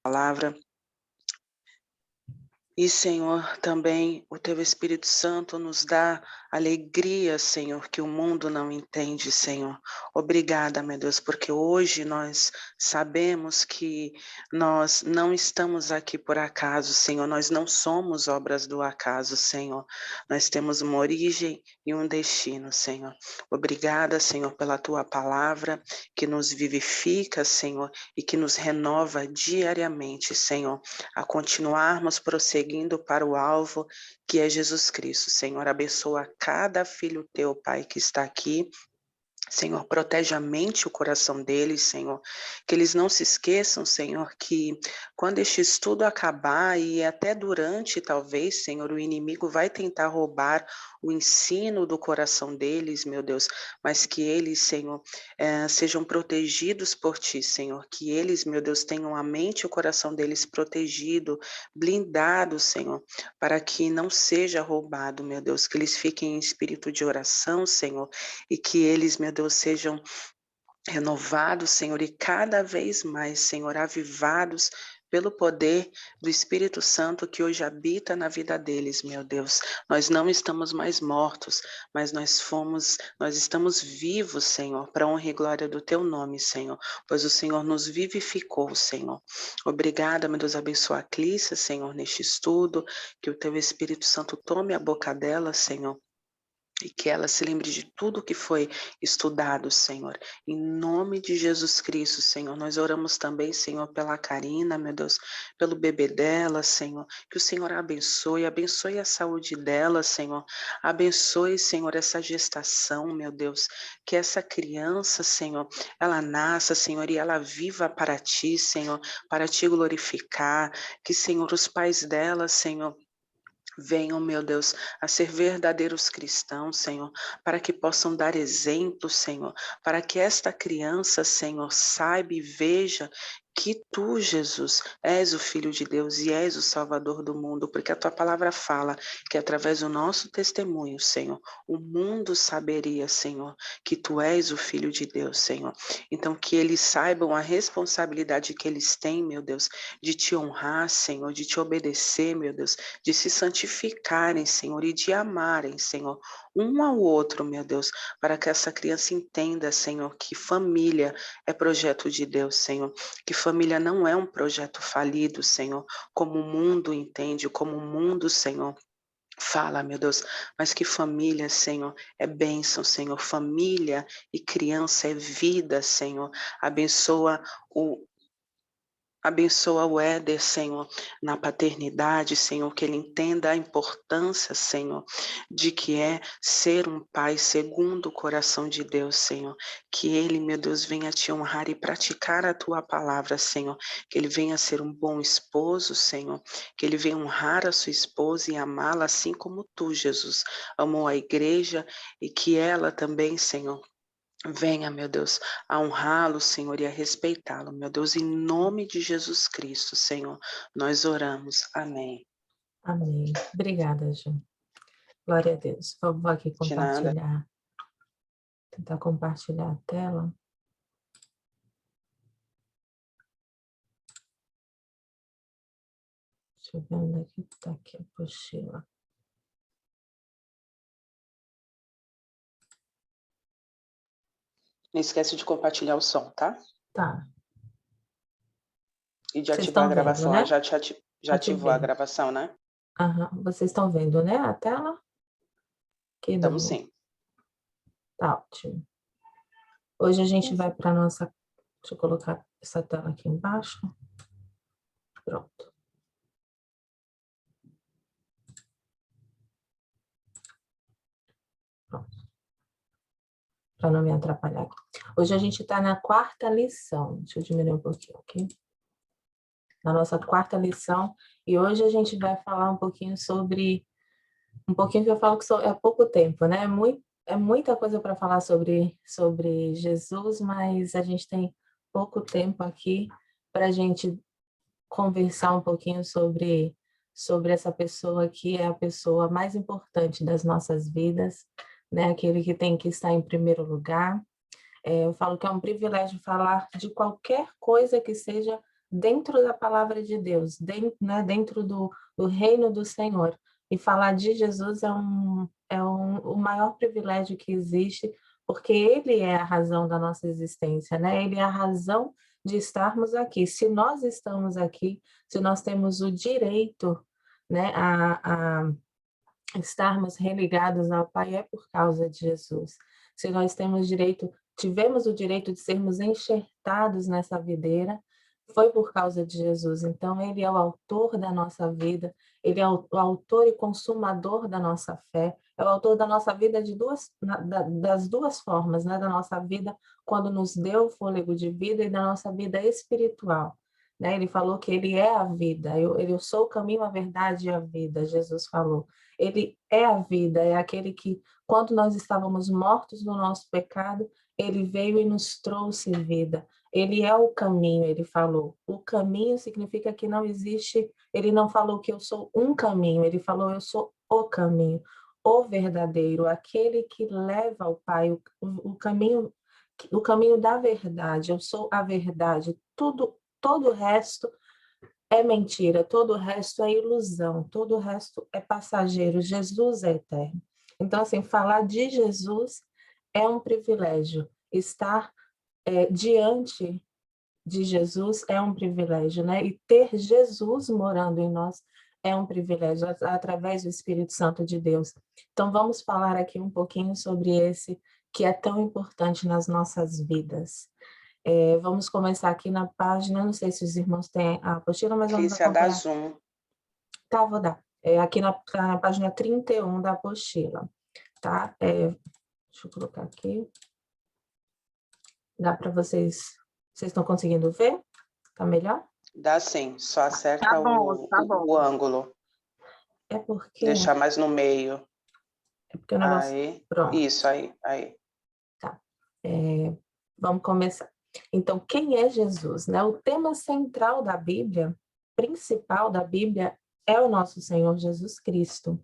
Palavra. E, Senhor, também o Teu Espírito Santo nos dá alegria, Senhor, que o mundo não entende, Senhor. Obrigada, meu Deus, porque hoje nós sabemos que nós não estamos aqui por acaso, Senhor. Nós não somos obras do acaso, Senhor. Nós temos uma origem e um destino, Senhor. Obrigada, Senhor, pela Tua palavra que nos vivifica, Senhor, e que nos renova diariamente, Senhor, a continuarmos prosseguindo para o alvo, que é Jesus Cristo. Senhor, abençoa cada filho teu, Pai, que está aqui. Senhor, protege a mente e o coração deles, Senhor, que eles não se esqueçam, Senhor, que quando este estudo acabar e até durante, talvez, Senhor, o inimigo vai tentar roubar o ensino do coração deles, meu Deus, mas que eles, Senhor, sejam protegidos por Ti, Senhor, que eles, meu Deus, tenham a mente e o coração deles protegido, blindado, Senhor, para que não seja roubado, meu Deus, que eles fiquem em espírito de oração, Senhor, e que eles, meu Deus, sejam renovados, Senhor, e cada vez mais, Senhor, avivados pelo poder do Espírito Santo que hoje habita na vida deles, meu Deus. Nós não estamos mais mortos, mas nós estamos vivos, Senhor, para a honra e glória do Teu nome, Senhor, pois o Senhor nos vivificou, Senhor. Obrigada, meu Deus, abençoa a Clícia, Senhor, neste estudo, que o Teu Espírito Santo tome a boca dela, Senhor, e que ela se lembre de tudo que foi estudado, Senhor. Em nome de Jesus Cristo, Senhor, nós oramos também, Senhor, pela Karina, meu Deus, pelo bebê dela, Senhor. Que o Senhor abençoe a saúde dela, Senhor. Abençoe, Senhor, essa gestação, meu Deus. Que essa criança, Senhor, ela nasça, Senhor, e ela viva para Ti, Senhor, para Te glorificar. Que, Senhor, os pais dela, Senhor, venham, meu Deus, a ser verdadeiros cristãos, Senhor, para que possam dar exemplo, Senhor, para que esta criança, Senhor, saiba e veja que Tu, Jesus, és o Filho de Deus e és o Salvador do mundo, porque a Tua palavra fala que através do nosso testemunho, Senhor, o mundo saberia, Senhor, que Tu és o Filho de Deus, Senhor. Então, que eles saibam a responsabilidade que eles têm, meu Deus, de Te honrar, Senhor, de Te obedecer, meu Deus, de se santificarem, Senhor, e de amarem, Senhor, um ao outro, meu Deus, para que essa criança entenda, Senhor, que família é projeto de Deus, Senhor, que família não é um projeto falido, Senhor, como o mundo entende, como o mundo, Senhor, fala, meu Deus, mas que família, Senhor, é bênção, Senhor, família e criança é vida, Senhor, Abençoa o Éder, Senhor, na paternidade, Senhor, que ele entenda a importância, Senhor, de que é ser um pai segundo o coração de Deus, Senhor. Que ele, meu Deus, venha te honrar e praticar a tua palavra, Senhor. Que ele venha ser um bom esposo, Senhor. Que ele venha honrar a sua esposa e amá-la assim como tu, Jesus, amou a igreja e que ela também, Senhor, venha, meu Deus, a honrá-lo, Senhor, e a respeitá-lo, meu Deus, em nome de Jesus Cristo, Senhor, nós oramos. Amém. Amém. Obrigada, Ju. Glória a Deus. Vou aqui De nada. compartilhar, tentar compartilhar a tela. Deixa eu ver onde é que está aqui a apostila. Não esquece de compartilhar o som, tá? Tá. E de Vocês ativar a estão vendo, gravação. né? Já ativou a Ativei. gravação, né? Aham. Vocês estão vendo, né, a tela? Que Estamos bom. sim. Tá ótimo. Hoje a gente vai para a nossa... Deixa eu colocar essa tela aqui embaixo. Pronto. Pronto. Para não me atrapalhar aqui. Hoje a gente está na 4ª lição. Deixa eu diminuir um pouquinho aqui. Na nossa 4ª lição. E hoje a gente vai falar um pouquinho sobre... Um pouquinho que eu falo que é pouco tempo, né? É muita coisa para falar sobre Jesus, mas a gente tem pouco tempo aqui para a gente conversar um pouquinho sobre sobre essa pessoa que é a pessoa mais importante das nossas vidas, né? Aquele que tem que estar em primeiro lugar. Eu falo que é um privilégio falar de qualquer coisa que seja dentro da palavra de Deus, dentro, né, dentro do reino do Senhor. E falar de Jesus o maior privilégio que existe, porque Ele é a razão da nossa existência, né? Ele é a razão de estarmos aqui. Se nós estamos aqui, se nós temos o direito, né, a estarmos religados ao Pai, é por causa de Jesus. Se nós tivemos o direito de sermos enxertados nessa videira, foi por causa de Jesus. Então, Ele é o autor da nossa vida, Ele é o autor e consumador da nossa fé, é o autor da nossa vida das duas formas, né? Da nossa vida quando nos deu o fôlego de vida e da nossa vida espiritual. Né? Ele falou que Ele é a vida, eu sou o caminho, a verdade e a vida, Jesus falou. Ele é a vida, é aquele que, quando nós estávamos mortos no nosso pecado, ele veio e nos trouxe vida. Ele é o caminho, ele falou. O caminho significa que não existe, ele não falou que eu sou um caminho, ele falou eu sou o caminho, o verdadeiro, aquele que leva ao Pai, o caminho da verdade. Eu sou a verdade. Todo o resto é mentira, todo o resto é ilusão, todo o resto é passageiro, Jesus é eterno. Então, assim, falar de Jesus é um privilégio, estar diante de Jesus é um privilégio, né? E ter Jesus morando em nós é um privilégio, através do Espírito Santo de Deus. Então, vamos falar aqui um pouquinho sobre esse que é tão importante nas nossas vidas. Vamos começar aqui na página, não sei se os irmãos têm a apostila, mas vamos Lícia, dá acompanhar. zoom. Tá, vou dar. Aqui na página 31 da apostila, tá? Deixa eu colocar aqui. Dá para vocês estão conseguindo ver? Tá melhor? Dá sim, só acerta Tá bom, tá bom. o ângulo. É porque Deixar mais no meio. o negócio... Aí, Pronto. isso, aí. Tá. Vamos começar. Então, quem é Jesus, né? O tema central da Bíblia, principal da Bíblia, é o nosso Senhor Jesus Cristo.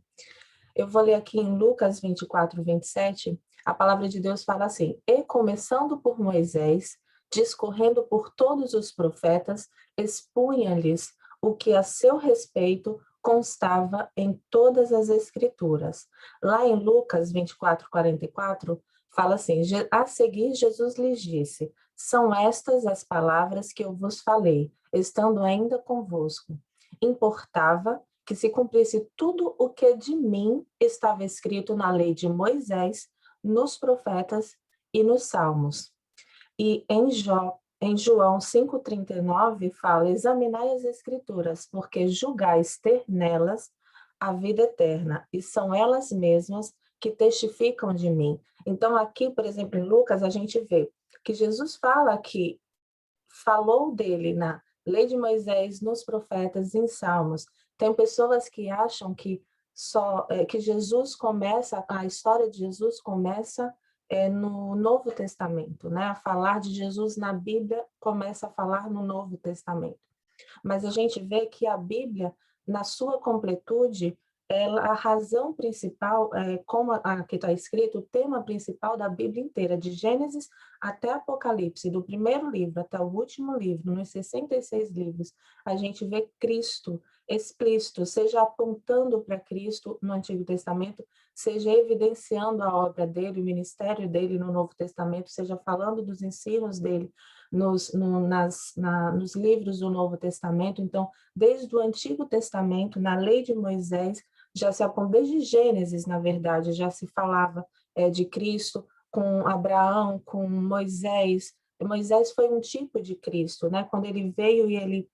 Eu vou ler aqui em Lucas 24, 27, a palavra de Deus fala assim: E começando por Moisés, discorrendo por todos os profetas, expunha-lhes o que a seu respeito constava em todas as Escrituras. Lá em Lucas 24, 44, fala assim: A seguir, Jesus lhes disse: São estas as palavras que eu vos falei, estando ainda convosco. Importava que se cumprisse tudo o que de mim estava escrito na lei de Moisés, nos profetas e nos salmos. E em João 5,39 fala: Examinai as escrituras, porque julgais ter nelas a vida eterna, e são elas mesmas que testificam de mim. Então aqui, por exemplo, em Lucas, a gente vê que Jesus fala que falou dele na lei de Moisés, nos profetas, em Salmos. Tem pessoas que acham que que Jesus começa, a história de Jesus começa no Novo Testamento, né? A falar de Jesus na Bíblia começa a falar no Novo Testamento. Mas a gente vê que a Bíblia, na sua completude, a razão principal, como aqui está escrito, o tema principal da Bíblia inteira, de Gênesis até Apocalipse, do primeiro livro até o último livro, nos 66 livros, a gente vê Cristo explícito, seja apontando para Cristo no Antigo Testamento, seja evidenciando a obra dele, o ministério dele no Novo Testamento, seja falando dos ensinos dele nos livros do Novo Testamento. Então, desde o Antigo Testamento, na lei de Moisés, já se aponta, desde Gênesis, na verdade, já se falava de Cristo com Abraão, com Moisés. Moisés foi um tipo de Cristo, né? Quando ele veio e ele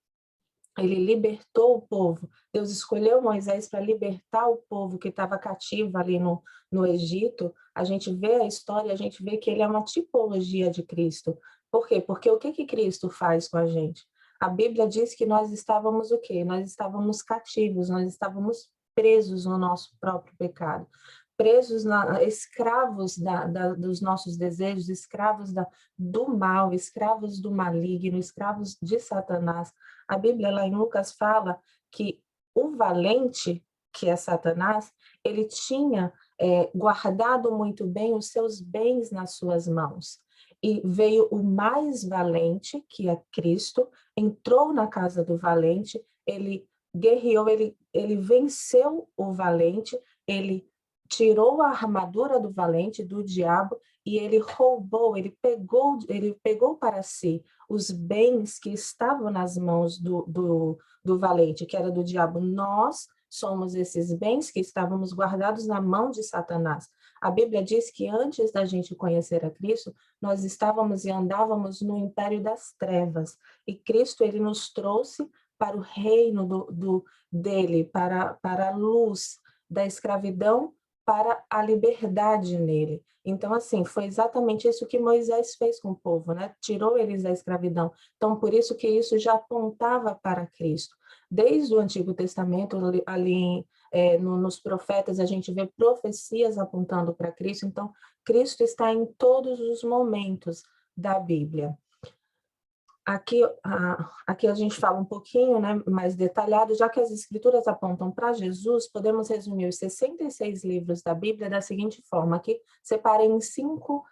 libertou o povo. Deus escolheu Moisés para libertar o povo que estava cativo ali no Egito. A gente vê a história, a gente vê que ele é uma tipologia de Cristo. Por quê? Porque o que Cristo faz com a gente? A Bíblia diz que nós estávamos o quê? Nós estávamos cativos, nós estávamos presos no nosso próprio pecado, presos, escravos dos nossos desejos, escravos do mal, escravos do maligno, escravos de Satanás. A Bíblia lá em Lucas fala que o valente, que é Satanás, ele tinha guardado muito bem os seus bens nas suas mãos. E veio o mais valente, que é Cristo, entrou na casa do valente, ele guerreou, ele venceu o valente, ele tirou a armadura do valente, do diabo, e ele roubou, ele pegou para si os bens que estavam nas mãos do valente, que era do diabo. Nós somos esses bens que estávamos guardados na mão de Satanás. A Bíblia diz que antes da gente conhecer a Cristo, nós estávamos e andávamos no império das trevas. E Cristo, ele nos trouxe para o reino dele, para a luz da escravidão, para a liberdade nele. Então, assim, foi exatamente isso que Moisés fez com o povo, né? Tirou eles da escravidão. Então, por isso que isso já apontava para Cristo. Desde o Antigo Testamento, ali nos profetas, a gente vê profecias apontando para Cristo. Então, Cristo está em todos os momentos da Bíblia. Aqui a gente fala um pouquinho, né, mais detalhado, já que as escrituras apontam para Jesus, podemos resumir os 66 livros da Bíblia da seguinte forma, que separem em cinco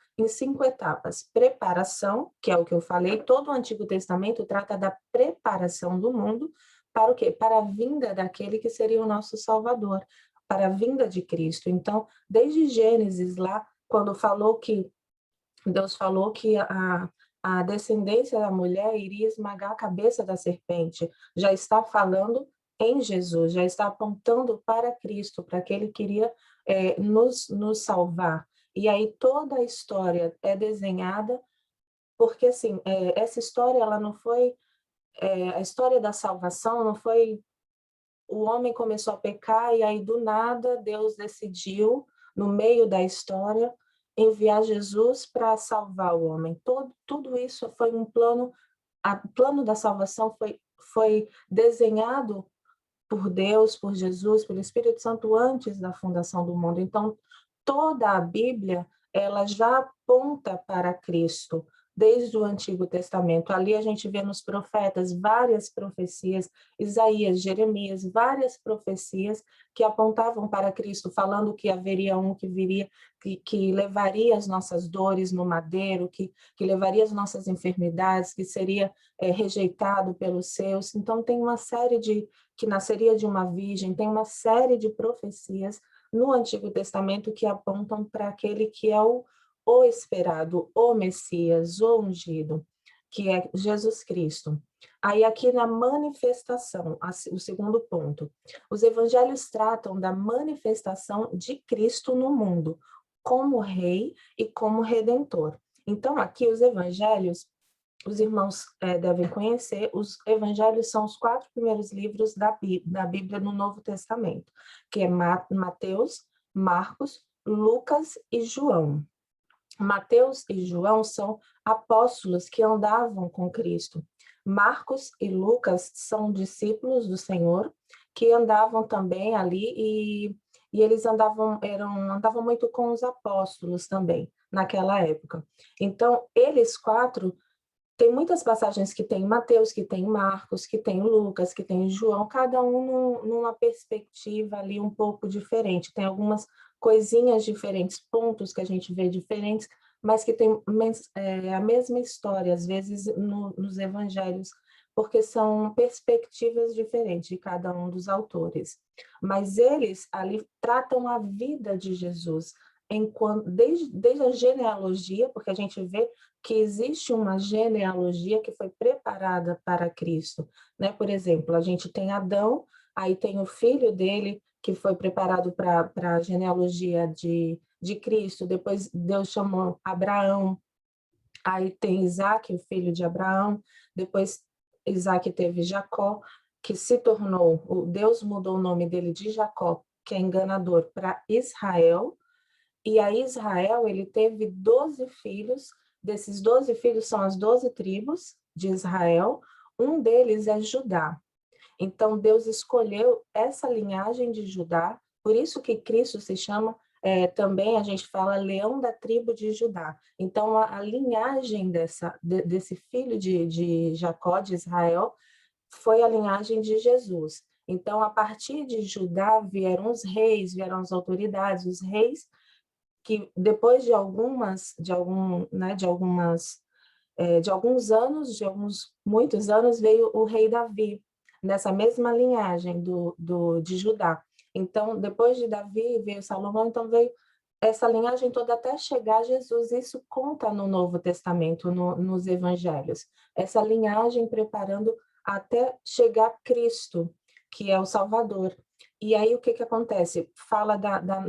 etapas. Preparação, que é o que eu falei, todo o Antigo Testamento trata da preparação do mundo para o quê? Para a vinda daquele que seria o nosso Salvador, para a vinda de Cristo. Então, desde Gênesis lá, quando Deus falou que a descendência da mulher iria esmagar a cabeça da serpente. Já está falando em Jesus, já está apontando para Cristo, para que ele queria nos salvar. E aí toda a história é desenhada, porque assim, essa história, ela não foi, a história da salvação não foi, o homem começou a pecar e aí do nada Deus decidiu, no meio da história, enviar Jesus para salvar o homem. Tudo isso foi um plano, o plano da salvação foi desenhado por Deus, por Jesus, pelo Espírito Santo antes da fundação do mundo. Então, toda a Bíblia, ela já aponta para Cristo, desde o Antigo Testamento. Ali a gente vê nos profetas várias profecias, Isaías, Jeremias, várias profecias que apontavam para Cristo, falando que haveria um que viria, que levaria as nossas dores no madeiro, que levaria as nossas enfermidades, que seria rejeitado pelos seus. Então, tem uma série que nasceria de uma virgem, tem uma série de profecias no Antigo Testamento que apontam para aquele que é o esperado, o Messias, o ungido, que é Jesus Cristo. Aí aqui na manifestação, o segundo ponto, os evangelhos tratam da manifestação de Cristo no mundo, como rei e como redentor. Então aqui os evangelhos, os irmãos devem conhecer, os evangelhos são os 4 primeiros livros da Bíblia no Novo Testamento, que é Mateus, Marcos, Lucas e João. Mateus e João são apóstolos que andavam com Cristo. Marcos e Lucas são discípulos do Senhor que andavam também ali e eles andavam muito com os apóstolos também naquela época. Então, eles 4 tem muitas passagens que tem Mateus, que tem Marcos, que tem Lucas, que tem João, cada um numa perspectiva ali um pouco diferente. Tem algumas coisinhas diferentes, pontos que a gente vê diferentes, mas que tem a mesma história, às vezes, nos evangelhos, porque são perspectivas diferentes de cada um dos autores. Mas eles ali tratam a vida de Jesus, desde a genealogia, porque a gente vê que existe uma genealogia que foi preparada para Cristo, né? Por exemplo, a gente tem Adão, aí tem o filho dele, que foi preparado para a genealogia de Cristo, depois Deus chamou Abraão, aí tem Isaac, o filho de Abraão, depois Isaac teve Jacó, que se tornou, Deus mudou o nome dele de Jacó, que é enganador, para Israel, e a Israel, ele teve 12 filhos, desses 12 filhos são as 12 tribos de Israel, um deles é Judá. Então, Deus escolheu essa linhagem de Judá, por isso que Cristo se chama, também a gente fala leão da tribo de Judá. Então, a linhagem desse filho de Jacó, de Israel, foi a linhagem de Jesus. Então, a partir de Judá vieram os reis, vieram as autoridades, os reis que depois de alguns anos, muitos anos, veio o rei Davi, nessa mesma linhagem de Judá. Então, depois de Davi, veio Salomão, então veio essa linhagem toda até chegar a Jesus. Isso conta no Novo Testamento, nos Evangelhos. Essa linhagem preparando até chegar Cristo, que é o Salvador. E aí, o que acontece? Fala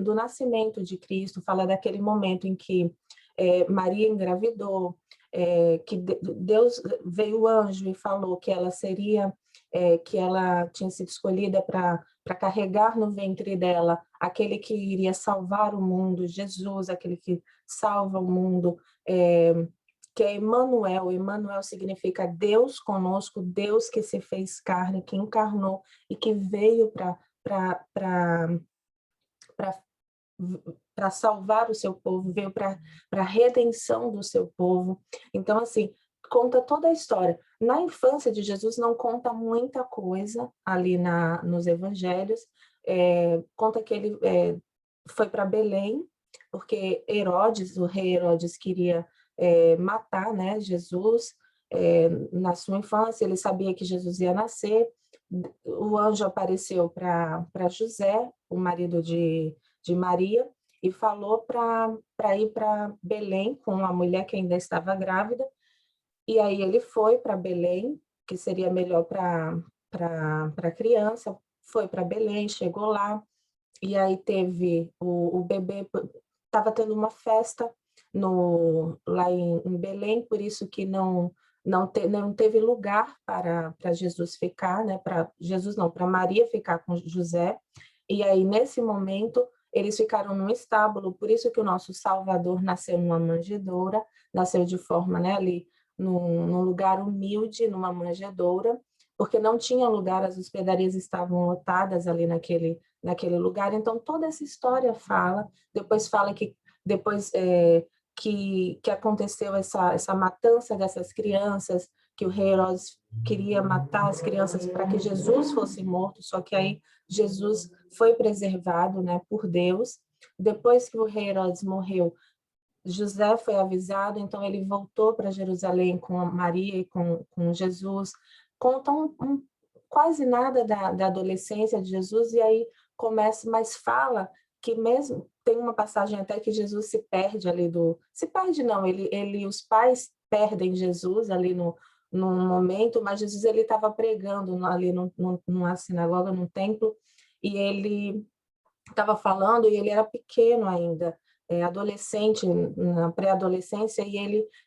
do nascimento de Cristo, fala daquele momento em que Maria engravidou, que Deus veio o anjo e falou que ela que ela tinha sido escolhida para carregar no ventre dela aquele que iria salvar o mundo, Jesus, aquele que salva o mundo, que é Emanuel. Emanuel significa Deus conosco, Deus que se fez carne, que encarnou e que veio para salvar o seu povo, veio para a redenção do seu povo. Então, assim, conta toda a história. Na infância de Jesus não conta muita coisa ali nos evangelhos. Conta que ele foi para Belém, porque Herodes, o rei Herodes, queria matar, né, Jesus na sua infância. Ele sabia que Jesus ia nascer. O anjo apareceu para José, o marido de Maria, e falou para ir para Belém com uma mulher que ainda estava grávida. E aí ele foi para Belém, que seria melhor para a criança, foi para Belém, chegou lá, e aí teve o bebê, estava tendo uma festa lá em Belém, por isso que não teve lugar para Jesus ficar, né? Para Jesus não, para Maria ficar com José. E aí, nesse momento, eles ficaram num estábulo, por isso que o nosso Salvador nasceu numa manjedoura, nasceu de forma, né, ali num lugar humilde, numa manjedoura, porque não tinha lugar, as hospedarias estavam lotadas ali naquele lugar. Então, toda essa história depois fala que depois que aconteceu essa matança dessas crianças, que o rei Herodes queria matar as crianças para que Jesus fosse morto, só que aí Jesus foi preservado, né, por Deus. Depois que o rei Herodes morreu, José foi avisado, então ele voltou para Jerusalém com Maria e com Jesus. Conta quase nada da adolescência de Jesus, e aí começa, mas fala que mesmo, tem uma passagem até que Jesus se perde ali se perde não, os pais perdem Jesus ali num momento, mas Jesus ele estava pregando ali numa sinagoga, num templo, e ele estava falando, e ele era pequeno ainda, adolescente, na pré-adolescência, e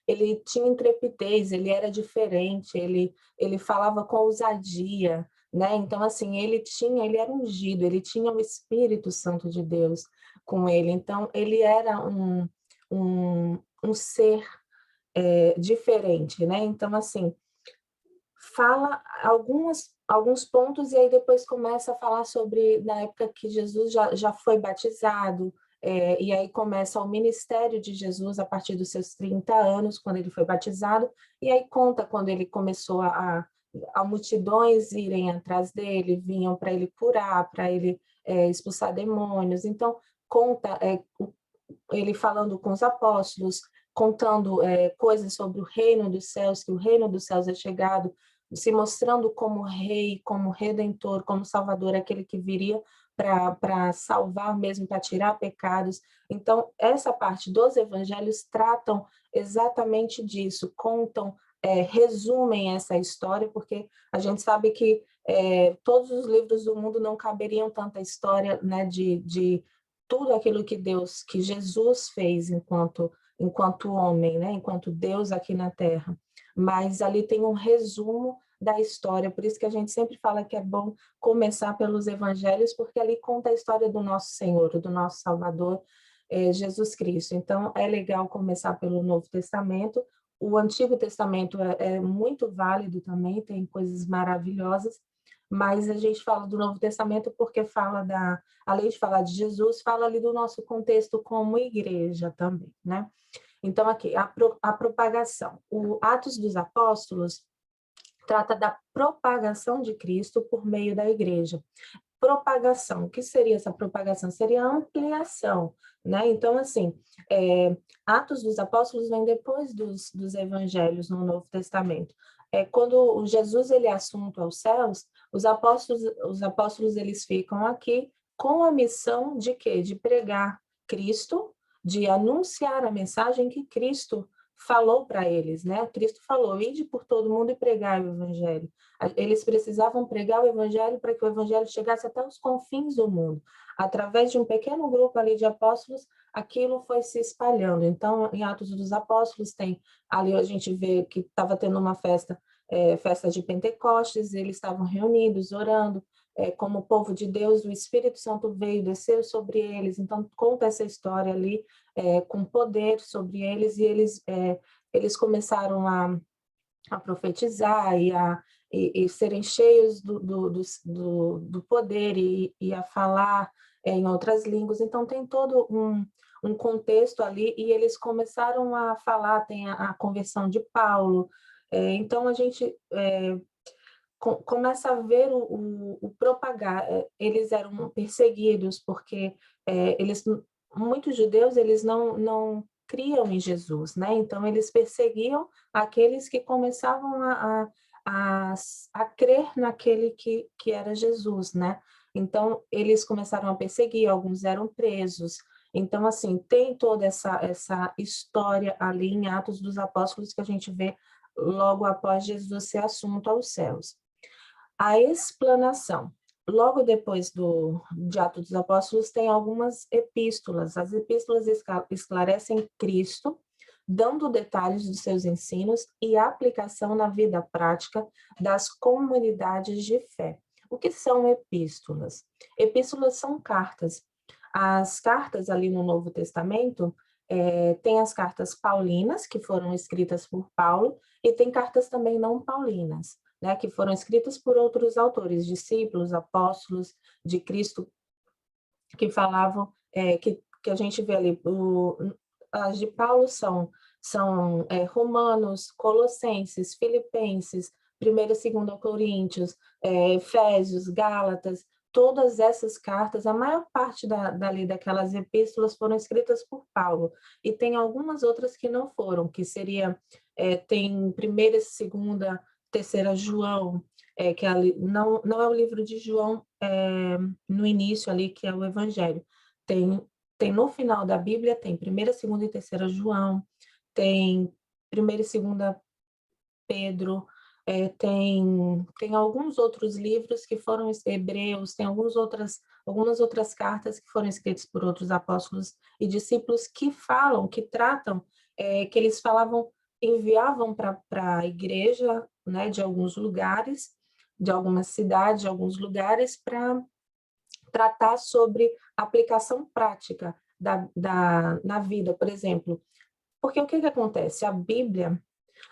ele tinha intrepidez, ele era diferente, ele falava com ousadia, né? Então, assim, ele era ungido, ele tinha o Espírito Santo de Deus com ele, então ele era um ser diferente, né? Então, assim, fala alguns pontos, e aí depois começa a falar sobre, na época que Jesus já foi batizado, e aí começa o ministério de Jesus a partir dos seus 30 anos, quando ele foi batizado, e aí conta quando ele começou a multidões irem atrás dele, vinham para ele curar, para ele expulsar demônios. Então, conta ele falando com os apóstolos, contando coisas sobre o reino dos céus, que o reino dos céus é chegado, se mostrando como rei, como redentor, como salvador, aquele que viria para salvar mesmo, para tirar pecados. Então, essa parte dos evangelhos tratam exatamente disso, contam, resumem essa história, porque a gente sabe que todos os livros do mundo não caberiam tanta história, né, de tudo aquilo que Jesus fez enquanto homem, né, enquanto Deus aqui na Terra. Mas ali tem um resumo da história, por isso que a gente sempre fala que é bom começar pelos evangelhos, porque ali conta a história do nosso Senhor, do nosso Salvador, Jesus Cristo. Então, é legal começar pelo Novo Testamento. O Antigo Testamento é muito válido também, tem coisas maravilhosas, mas a gente fala do Novo Testamento porque além de falar de Jesus, fala ali do nosso contexto como igreja também, né? Então, aqui, a propagação. O Atos dos Apóstolos trata da propagação de Cristo por meio da igreja. Propagação, o que seria essa propagação? Seria a ampliação, né? Então, assim, Atos dos Apóstolos vem depois dos evangelhos no Novo Testamento. Quando o Jesus ele é assunto aos céus, os apóstolos eles ficam aqui com a missão de quê? De pregar Cristo, de anunciar a mensagem que Cristo falou para eles, né? Cristo falou: ide por todo mundo e pregai o evangelho. Eles precisavam pregar o evangelho para que o evangelho chegasse até os confins do mundo. Através de um pequeno grupo ali de apóstolos, aquilo foi se espalhando. Então, em Atos dos Apóstolos tem ali a gente vê que estava tendo uma festa, festa de Pentecostes, eles estavam reunidos, orando, como povo de Deus, o Espírito Santo veio, desceu sobre eles. Então, conta essa história ali, com poder sobre eles, e eles começaram a profetizar e serem cheios do poder e a falar em outras línguas. Então, tem todo um contexto ali, e eles começaram a falar, tem a conversão de Paulo. Então, a gente começa a ver o propagar. Eles eram perseguidos porque muitos judeus, eles não criam em Jesus, né? Então, eles perseguiam aqueles que começavam a crer naquele que era Jesus, né? Então, eles começaram a perseguir, alguns eram presos. Então, assim, tem toda essa história ali em Atos dos Apóstolos que a gente vê logo após Jesus ser assunto aos céus. A explanação. Logo depois de Atos dos Apóstolos, tem algumas epístolas. As epístolas esclarecem Cristo, dando detalhes dos seus ensinos e aplicação na vida prática das comunidades de fé. O que são epístolas? Epístolas são cartas. As cartas ali no Novo Testamento, tem as cartas paulinas, que foram escritas por Paulo, e tem cartas também não paulinas, né, que foram escritas por outros autores, discípulos, apóstolos de Cristo, que falavam, que a gente vê ali, as de Paulo são Romanos, Colossenses, Filipenses, 1ª e 2ª Coríntios, Efésios, Gálatas. Todas essas cartas, a maior parte daquelas epístolas foram escritas por Paulo, e tem algumas outras que não foram, que seria, tem 1ª, 2ª, 3ª João, que ali, não é o livro de João no início ali, que é o Evangelho. Tem no final da Bíblia, tem 1ª, 2ª e 3ª João, tem 1ª e 2ª Pedro, tem alguns outros livros que foram Hebreus, tem algumas outras cartas que foram escritas por outros apóstolos e discípulos que falam, que tratam, que eles falavam, enviavam para a igreja, né, de alguns lugares, de algumas cidades, de alguns lugares, para tratar sobre aplicação prática na vida, por exemplo. Porque o que acontece? A Bíblia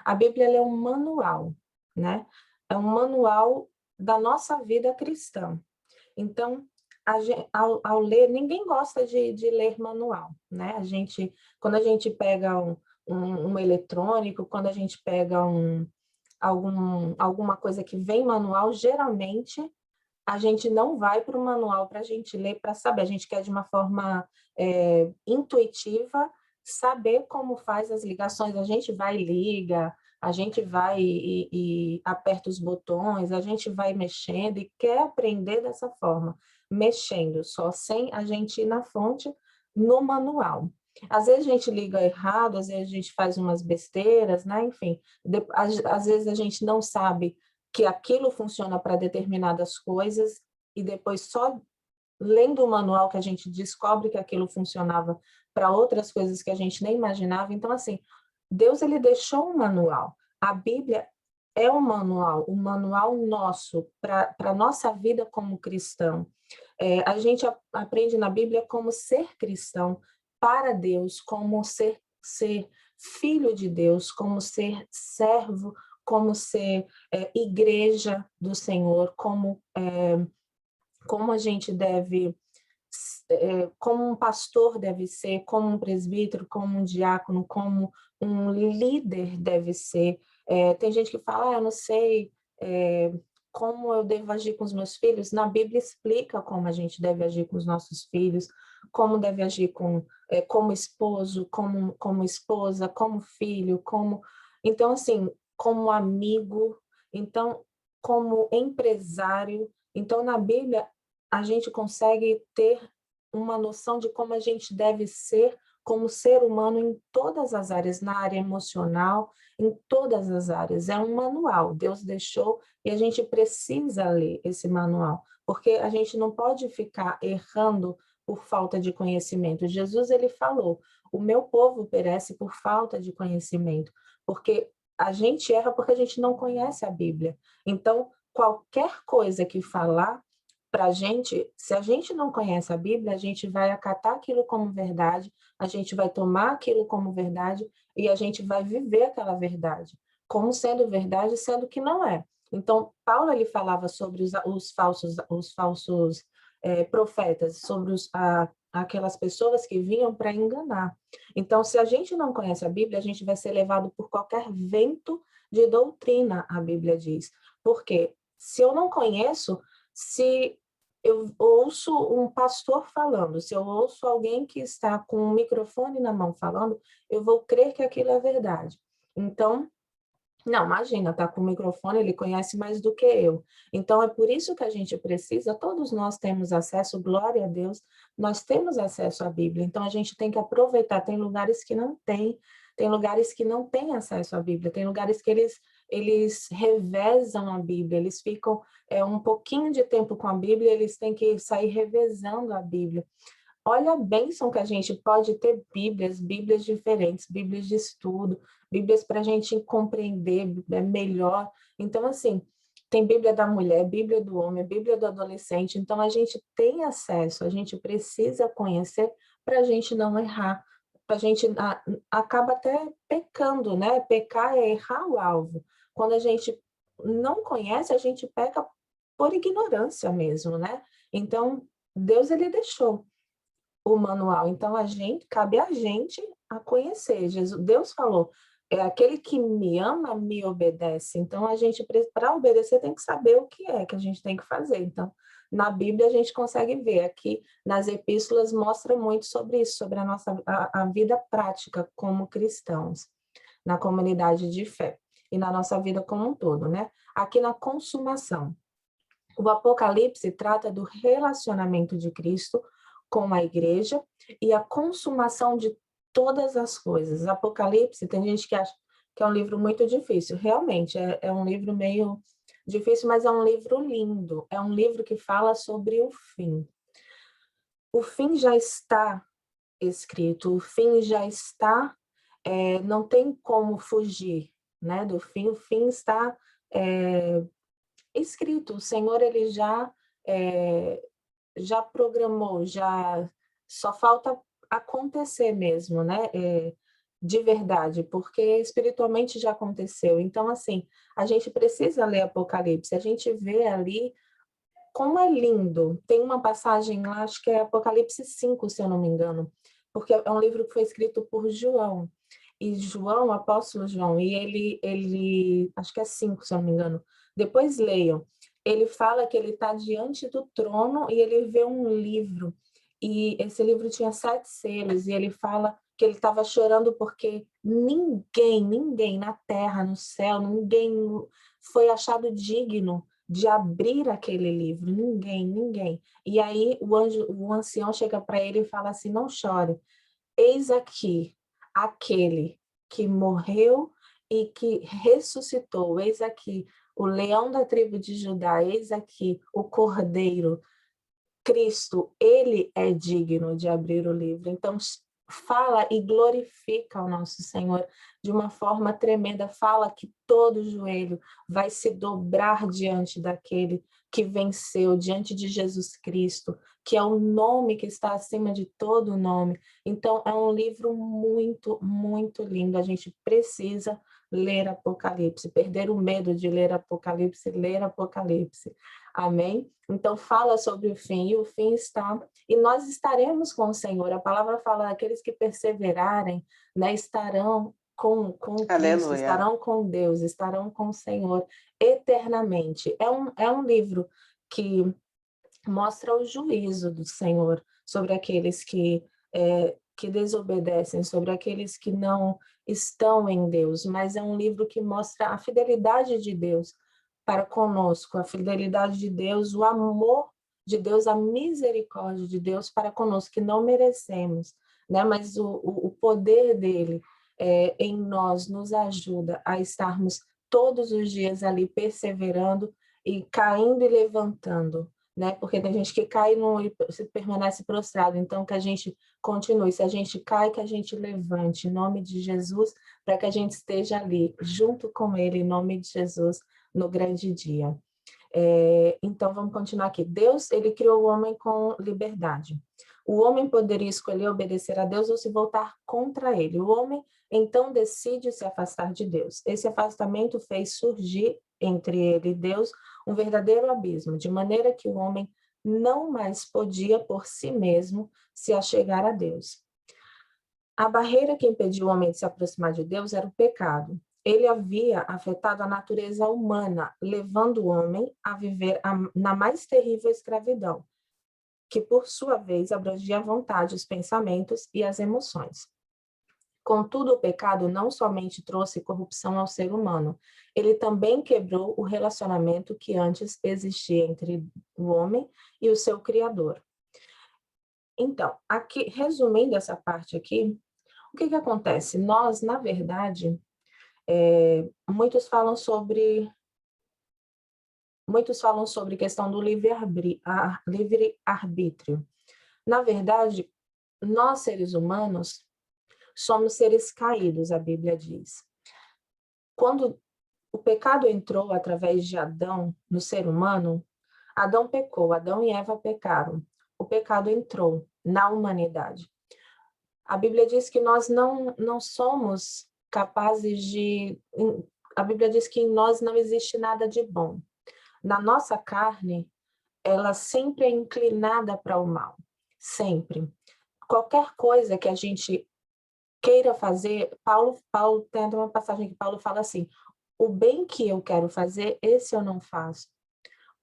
ela é um manual, né? É um manual da nossa vida cristã. Então, ao ler, ninguém gosta de ler manual, né? Quando a gente pega um eletrônico, quando a gente pega alguma coisa que vem manual, geralmente a gente não vai para o manual para a gente ler, para saber. A gente quer, de uma forma intuitiva, saber como faz as ligações. A gente vai e liga, a gente vai e aperta os botões, a gente vai mexendo e quer aprender dessa forma, mexendo, só sem a gente ir na fonte, no manual. Às vezes a gente liga errado, às vezes a gente faz umas besteiras, né? Enfim, às vezes a gente não sabe que aquilo funciona para determinadas coisas, e depois só lendo o manual que a gente descobre que aquilo funcionava para outras coisas que a gente nem imaginava. Então, assim, Deus ele deixou um manual. A Bíblia é um manual nosso para a nossa vida como cristão. A gente aprende na Bíblia como ser cristão para Deus, como ser filho de Deus, como ser servo, como ser igreja do Senhor, como a gente deve, como um pastor deve ser, como um presbítero, como um diácono, como um líder deve ser. Tem gente que fala, eu não sei como eu devo agir com os meus filhos, na Bíblia explica como a gente deve agir com os nossos filhos, como deve agir como esposo, como esposa, como filho, então, assim, como amigo, então, como empresário. Então, na Bíblia, a gente consegue ter uma noção de como a gente deve ser como ser humano em todas as áreas, na área emocional, em todas as áreas. É um manual, Deus deixou e a gente precisa ler esse manual, porque a gente não pode ficar errando por falta de conhecimento. Jesus, ele falou, o meu povo perece por falta de conhecimento, porque a gente erra porque a gente não conhece a Bíblia. Então, qualquer coisa que falar para a gente, se a gente não conhece a Bíblia, a gente vai acatar aquilo como verdade, a gente vai tomar aquilo como verdade e a gente vai viver aquela verdade, como sendo verdade, sendo que não é. Então, Paulo ele falava sobre os falsos profetas, sobre aquelas pessoas que vinham para enganar. Então, se a gente não conhece a Bíblia, a gente vai ser levado por qualquer vento de doutrina, a Bíblia diz. Porque se eu não conheço, se eu ouço um pastor falando, se eu ouço alguém que está com um microfone na mão falando, eu vou crer que aquilo é verdade. Então, não, imagina, tá com o microfone, ele conhece mais do que eu. Então, é por isso que a gente precisa, todos nós temos acesso, glória a Deus, nós temos acesso à Bíblia. Então, a gente tem que aproveitar. Tem lugares que não tem lugares que não têm acesso à Bíblia, tem lugares que eles revezam a Bíblia, eles ficam um pouquinho de tempo com a Bíblia, eles têm que sair revezando a Bíblia. Olha a bênção que a gente pode ter Bíblias diferentes, Bíblias de estudo, Bíblias para a gente compreender melhor. Então, assim, tem Bíblia da mulher, Bíblia do homem, Bíblia do adolescente. Então, a gente tem acesso, a gente precisa conhecer para a gente não errar. A gente acaba até pecando, né? Pecar é errar o alvo. Quando a gente não conhece, a gente peca por ignorância mesmo, né? Então, Deus, ele deixou o manual. Então, cabe a gente a conhecer. Deus falou, é aquele que me ama, me obedece. Então, a gente, para obedecer, tem que saber o que é que a gente tem que fazer. Então, na Bíblia, a gente consegue ver. Aqui, nas epístolas, mostra muito sobre isso, sobre a vida prática como cristãos, na comunidade de fé e na nossa vida como um todo, né? Aqui na consumação. O Apocalipse trata do relacionamento de Cristo com a igreja e a consumação de todas as coisas. Apocalipse, tem gente que acha que é um livro muito difícil. Realmente, é um livro meio difícil, mas é um livro lindo. É um livro que fala sobre o fim. O fim já está escrito, o fim já está, não tem como fugir, né, do fim. O fim está escrito. O Senhor, ele já programou, já só falta acontecer mesmo, né? De verdade, porque espiritualmente já aconteceu. Então, assim, a gente precisa ler Apocalipse, a gente vê ali como é lindo. Tem uma passagem lá, acho que é Apocalipse 5, se eu não me engano, porque é um livro que foi escrito por João. E João, o apóstolo João, e ele acho que é 5, se eu não me engano. Depois leiam. Ele fala que ele está diante do trono e ele vê um livro. E esse livro tinha 7 selos, e ele fala que ele estava chorando porque ninguém na terra, no céu, ninguém foi achado digno de abrir aquele livro, ninguém. E aí o ancião chega para ele e fala assim: não chore, eis aqui aquele que morreu e que ressuscitou, eis aqui o leão da tribo de Judá, eis aqui o cordeiro, Cristo, ele é digno de abrir o livro. Então, fala e glorifica o nosso Senhor de uma forma tremenda. Fala que todo joelho vai se dobrar diante daquele que venceu, diante de Jesus Cristo, que é o nome que está acima de todo nome. Então, é um livro muito, muito lindo. A gente precisa ler Apocalipse, perder o medo de ler Apocalipse. Amém? Então, fala sobre o fim, e o fim está, e nós estaremos com o Senhor. A palavra fala, aqueles que perseverarem, né, estarão com Cristo, Aleluia. estarão com Deus, estarão com o Senhor eternamente. É um livro que mostra o juízo do Senhor sobre aqueles que desobedecem, sobre aqueles que não estão em Deus, mas é um livro que mostra a fidelidade de Deus para conosco, a fidelidade de Deus, o amor de Deus, a misericórdia de Deus para conosco, que não merecemos, né? Mas o poder dele em nós nos ajuda a estarmos todos os dias ali perseverando e caindo e levantando, né? Porque tem gente que cai e permanece prostrado, então que a gente continue. Se a gente cai, que a gente levante, em nome de Jesus, para que a gente esteja ali, junto com ele, em nome de Jesus, no grande dia. Então, vamos continuar aqui. Deus, ele criou o homem com liberdade. O homem poderia escolher obedecer a Deus ou se voltar contra ele. O homem, então, decide se afastar de Deus. Esse afastamento fez surgir entre ele e Deus um verdadeiro abismo, de maneira que o homem não mais podia, por si mesmo, se achegar a Deus. A barreira que impediu o homem de se aproximar de Deus era o pecado. Ele havia afetado a natureza humana, levando o homem a viver na mais terrível escravidão, que por sua vez abrangia a vontade, os pensamentos e as emoções. Contudo, o pecado não somente trouxe corrupção ao ser humano, ele também quebrou o relacionamento que antes existia entre o homem e o seu Criador. Então, aqui, resumindo essa parte aqui, o que acontece? Nós, na verdade, muitos falam sobre questão do livre-arbítrio. Na verdade, nós, seres humanos, somos seres caídos, a Bíblia diz. Quando o pecado entrou através de Adão no ser humano, Adão pecou, Adão e Eva pecaram. O pecado entrou na humanidade. A Bíblia diz que nós não somos capazes de... A Bíblia diz que em nós não existe nada de bom. Na nossa carne, ela sempre é inclinada para o mal. Sempre. Qualquer coisa que a gente queira fazer, Paulo tem uma passagem que Paulo fala assim, o bem que eu quero fazer, esse eu não faço.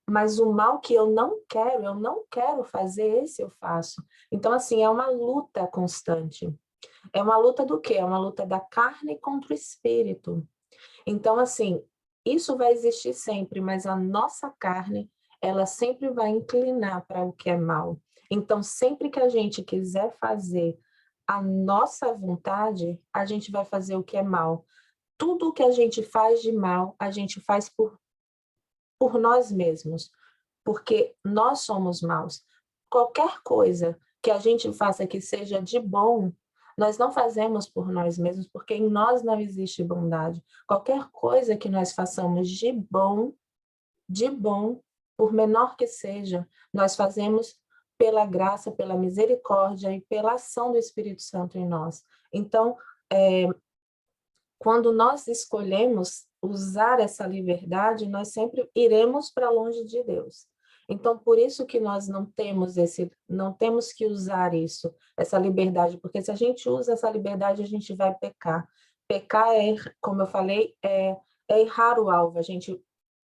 Mas o mal que eu não quero fazer, esse eu faço. Então, assim, é uma luta constante. É uma luta do quê? É uma luta da carne contra o espírito. Então, assim, isso vai existir sempre, mas a nossa carne, ela sempre vai inclinar para o que é mal. Então, sempre que a gente quiser fazer a nossa vontade, a gente vai fazer o que é mal. Tudo o que a gente faz de mal, a gente faz por nós mesmos, porque nós somos maus. Qualquer coisa que a gente faça que seja de bom, nós não fazemos por nós mesmos, porque em nós não existe bondade. Qualquer coisa que nós façamos de bom, por menor que seja, nós fazemos pela graça, pela misericórdia e pela ação do Espírito Santo em nós. Então, quando nós escolhemos usar essa liberdade, nós sempre iremos para longe de Deus. Então, por isso que nós não temos que usar isso, essa liberdade, porque se a gente usa essa liberdade, a gente vai pecar. Pecar como eu falei, é errar o alvo.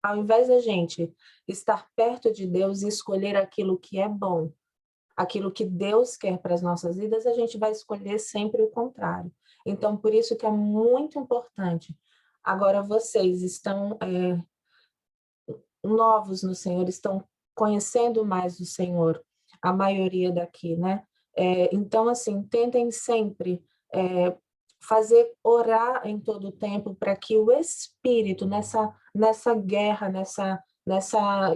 Ao invés da gente estar perto de Deus e escolher aquilo que é bom, aquilo que Deus quer para as nossas vidas, a gente vai escolher sempre o contrário. Então, por isso que é muito importante. Agora, vocês estão novos no Senhor, estão conhecendo mais o Senhor, a maioria daqui, né? Então, assim, tentem sempre orar em todo o tempo para que o Espírito, nessa guerra,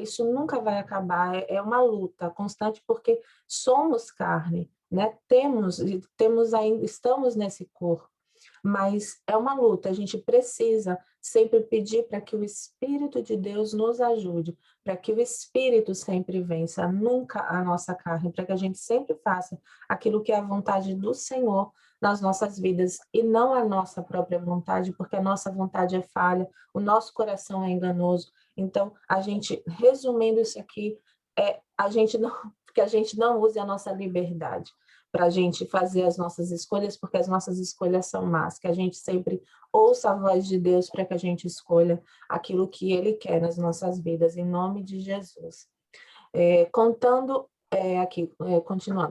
isso nunca vai acabar, é uma luta constante, porque somos carne, né? Estamos nesse corpo, mas é uma luta, a gente precisa sempre pedir para que o Espírito de Deus nos ajude, para que o Espírito sempre vença, nunca a nossa carne, para que a gente sempre faça aquilo que é a vontade do Senhor nas nossas vidas e não a nossa própria vontade, porque a nossa vontade é falha, o nosso coração é enganoso. Então, resumindo isso aqui, que a gente não use a nossa liberdade, para a gente fazer as nossas escolhas, porque as nossas escolhas são más, que a gente sempre ouça a voz de Deus para que a gente escolha aquilo que Ele quer nas nossas vidas, em nome de Jesus. Continuando,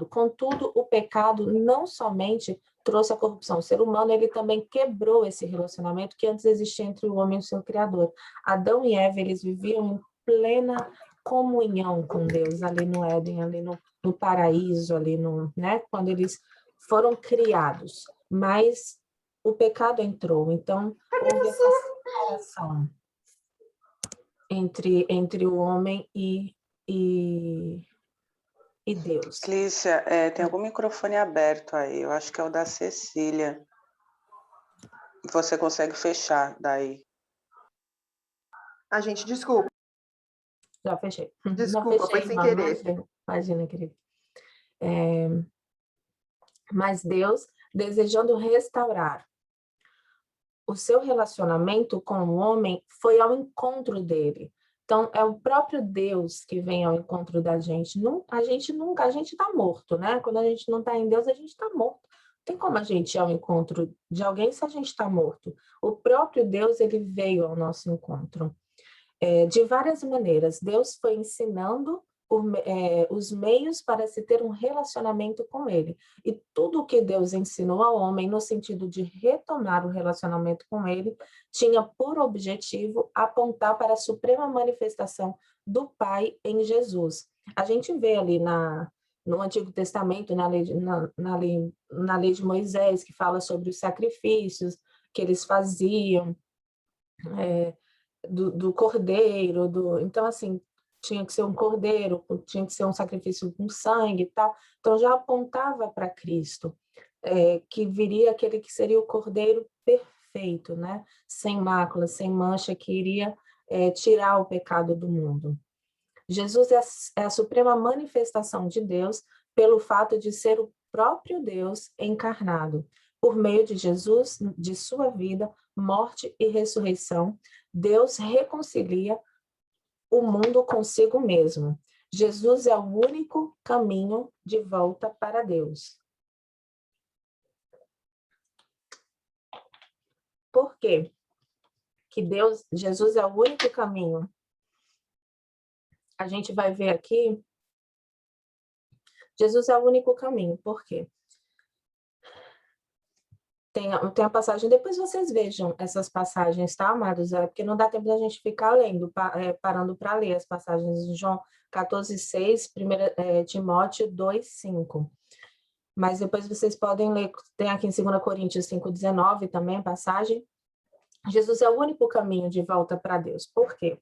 contudo, o pecado não somente trouxe a corrupção. O ser humano, ele também quebrou esse relacionamento que antes existia entre o homem e o seu Criador. Adão e Eva, eles viviam em plena comunhão com Deus, ali no Éden, ali no paraíso, ali né? Quando eles foram criados. Mas o pecado entrou, então houve essa separação entre o homem e Deus. Clícia, tem algum microfone aberto aí? Eu acho que é o da Cecília. Você consegue fechar daí? A gente, desculpa. Já fechei. Desculpa, Não fechei, foi sem irmã, querer. imagina, querido. Mas Deus, desejando restaurar o seu relacionamento com o homem, foi ao encontro dele. Então, é o próprio Deus que vem ao encontro da gente. A gente está morto, né? Quando a gente não está em Deus, a gente está morto. Não tem como a gente ir ao encontro de alguém se a gente está morto. O próprio Deus, ele veio ao nosso encontro. De várias maneiras, Deus foi ensinando os meios para se ter um relacionamento com Ele. E tudo que Deus ensinou ao homem, no sentido de retomar o relacionamento com Ele, tinha por objetivo apontar para a suprema manifestação do Pai em Jesus. A gente vê ali no Antigo Testamento, na lei de Moisés, que fala sobre os sacrifícios que eles faziam, do cordeiro, então assim, tinha que ser um cordeiro, tinha que ser um sacrifício com sangue e tal, então já apontava para Cristo, que viria aquele que seria o cordeiro perfeito, né? Sem mácula, sem mancha, que iria tirar o pecado do mundo. Jesus é a suprema manifestação de Deus pelo fato de ser o próprio Deus encarnado. Por meio de Jesus, de sua vida, morte e ressurreição, Deus reconcilia o mundo consigo mesmo. Jesus é o único caminho de volta para Deus. Por quê? Que Jesus é o único caminho. A gente vai ver aqui, Jesus é o único caminho. Por quê? Tem a passagem, depois vocês vejam essas passagens, tá, amados? Porque não dá tempo da gente ficar lendo, parando para ler as passagens de João 14:6, 1 Timóteo 2:5. Mas depois vocês podem ler, tem aqui em 2 Coríntios 5:19 também a passagem. Jesus é o único caminho de volta para Deus. Por quê?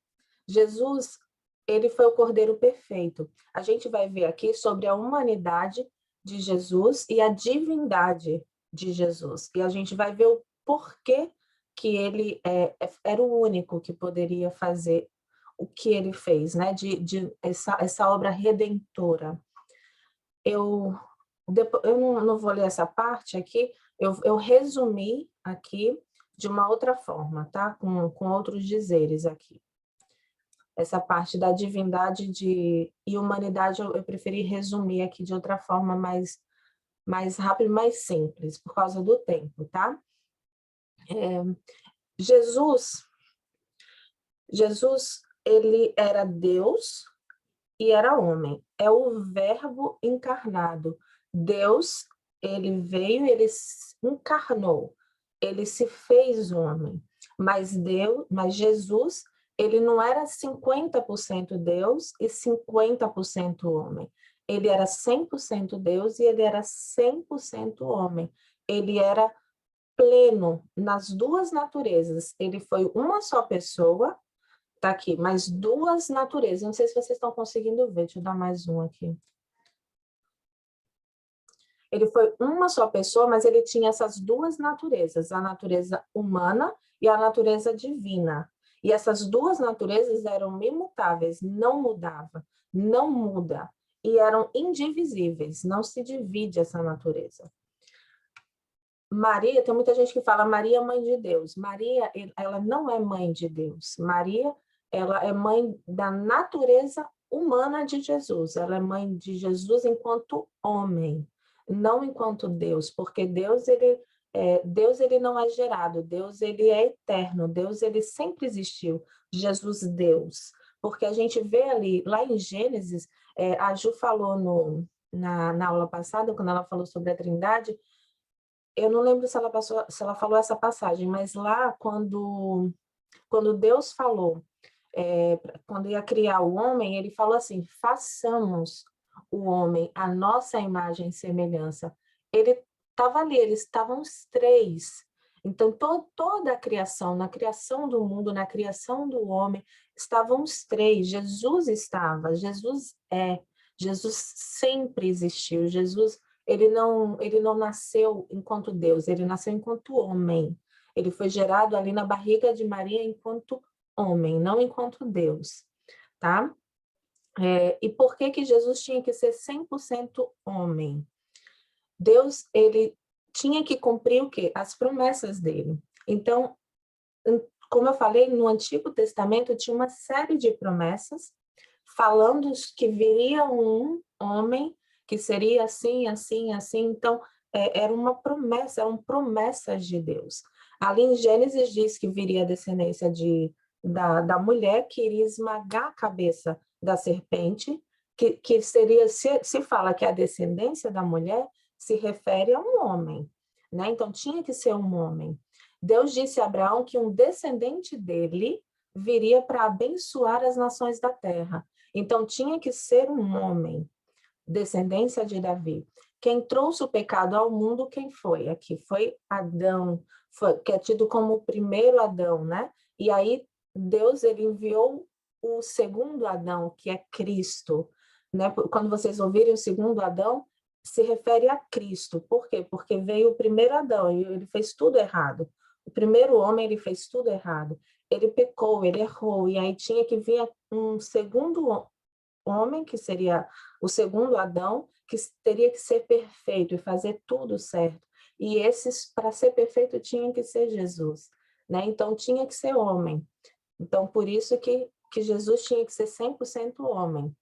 Jesus, ele foi o Cordeiro perfeito. A gente vai ver aqui sobre a humanidade de Jesus e a divindade de Jesus. E a gente vai ver o porquê que ele era o único que poderia fazer o que ele fez, né? De essa obra redentora. Eu não vou ler essa parte aqui, eu resumi aqui de uma outra forma, tá? Com outros dizeres aqui. Essa parte da divindade e humanidade eu preferi resumir aqui de outra forma, mais rápido, mais simples, por causa do tempo, tá? Jesus, ele era Deus e era homem. É o verbo encarnado. Deus, ele veio, ele se encarnou, ele se fez homem. Mas Jesus, ele não era 50% Deus e 50% homem. Ele era 100% Deus e ele era 100% homem. Ele era pleno nas duas naturezas. Ele foi uma só pessoa, tá aqui, mas duas naturezas. Não sei se vocês estão conseguindo ver, deixa eu dar mais um aqui. Ele foi uma só pessoa, mas ele tinha essas duas naturezas, a natureza humana e a natureza divina. E essas duas naturezas eram imutáveis, não mudava, não muda. E eram indivisíveis, não se divide essa natureza. Maria, tem muita gente que fala Maria é mãe de Deus. Maria, ela não é mãe de Deus. Maria, ela é mãe da natureza humana de Jesus. Ela é mãe de Jesus enquanto homem. não enquanto Deus, porque Deus ele não é gerado, Deus ele é eterno, Deus ele sempre existiu, Jesus Deus. Porque a gente vê ali, lá em Gênesis, a Ju falou na aula passada, quando ela falou sobre a Trindade, eu não lembro se ela falou essa passagem, mas lá quando Deus falou, quando ia criar o homem, ele falou assim, façamos o homem a nossa imagem e semelhança. Ele estava ali, eles estavam os três. Então, toda a criação, na criação do mundo, na criação do homem, estavam os três. Jesus estava, Jesus sempre existiu. Jesus, ele não nasceu enquanto Deus, ele nasceu enquanto homem. Ele foi gerado ali na barriga de Maria enquanto homem, não enquanto Deus, tá? E por que Jesus tinha que ser 100% homem? Deus, ele tinha que cumprir o quê? As promessas dele. Então, como eu falei, no Antigo Testamento tinha uma série de promessas falando que viria um homem que seria assim, assim, assim. Então, era uma promessa, eram promessas de Deus. Ali em Gênesis diz que viria a descendência da mulher que iria esmagar a cabeça da serpente, que seria, se fala que a descendência da mulher se refere a um homem, né? Então tinha que ser um homem. Deus disse a Abraão que um descendente dele viria para abençoar as nações da terra. Então tinha que ser um homem, descendência de Davi. Quem trouxe o pecado ao mundo, quem foi? Aqui foi Adão, que é tido como o primeiro Adão, né? E aí Deus ele enviou o segundo Adão, que é Cristo, né? Quando vocês ouvirem o segundo Adão, se refere a Cristo. Por quê? Porque veio o primeiro Adão e ele fez tudo errado. O primeiro homem, ele fez tudo errado. Ele pecou, ele errou, e aí tinha que vir um segundo homem, que seria o segundo Adão, que teria que ser perfeito e fazer tudo certo. E esses, para ser perfeito, tinha que ser Jesus, né? Então, tinha que ser homem. Então, por isso que Jesus tinha que ser 100% homem.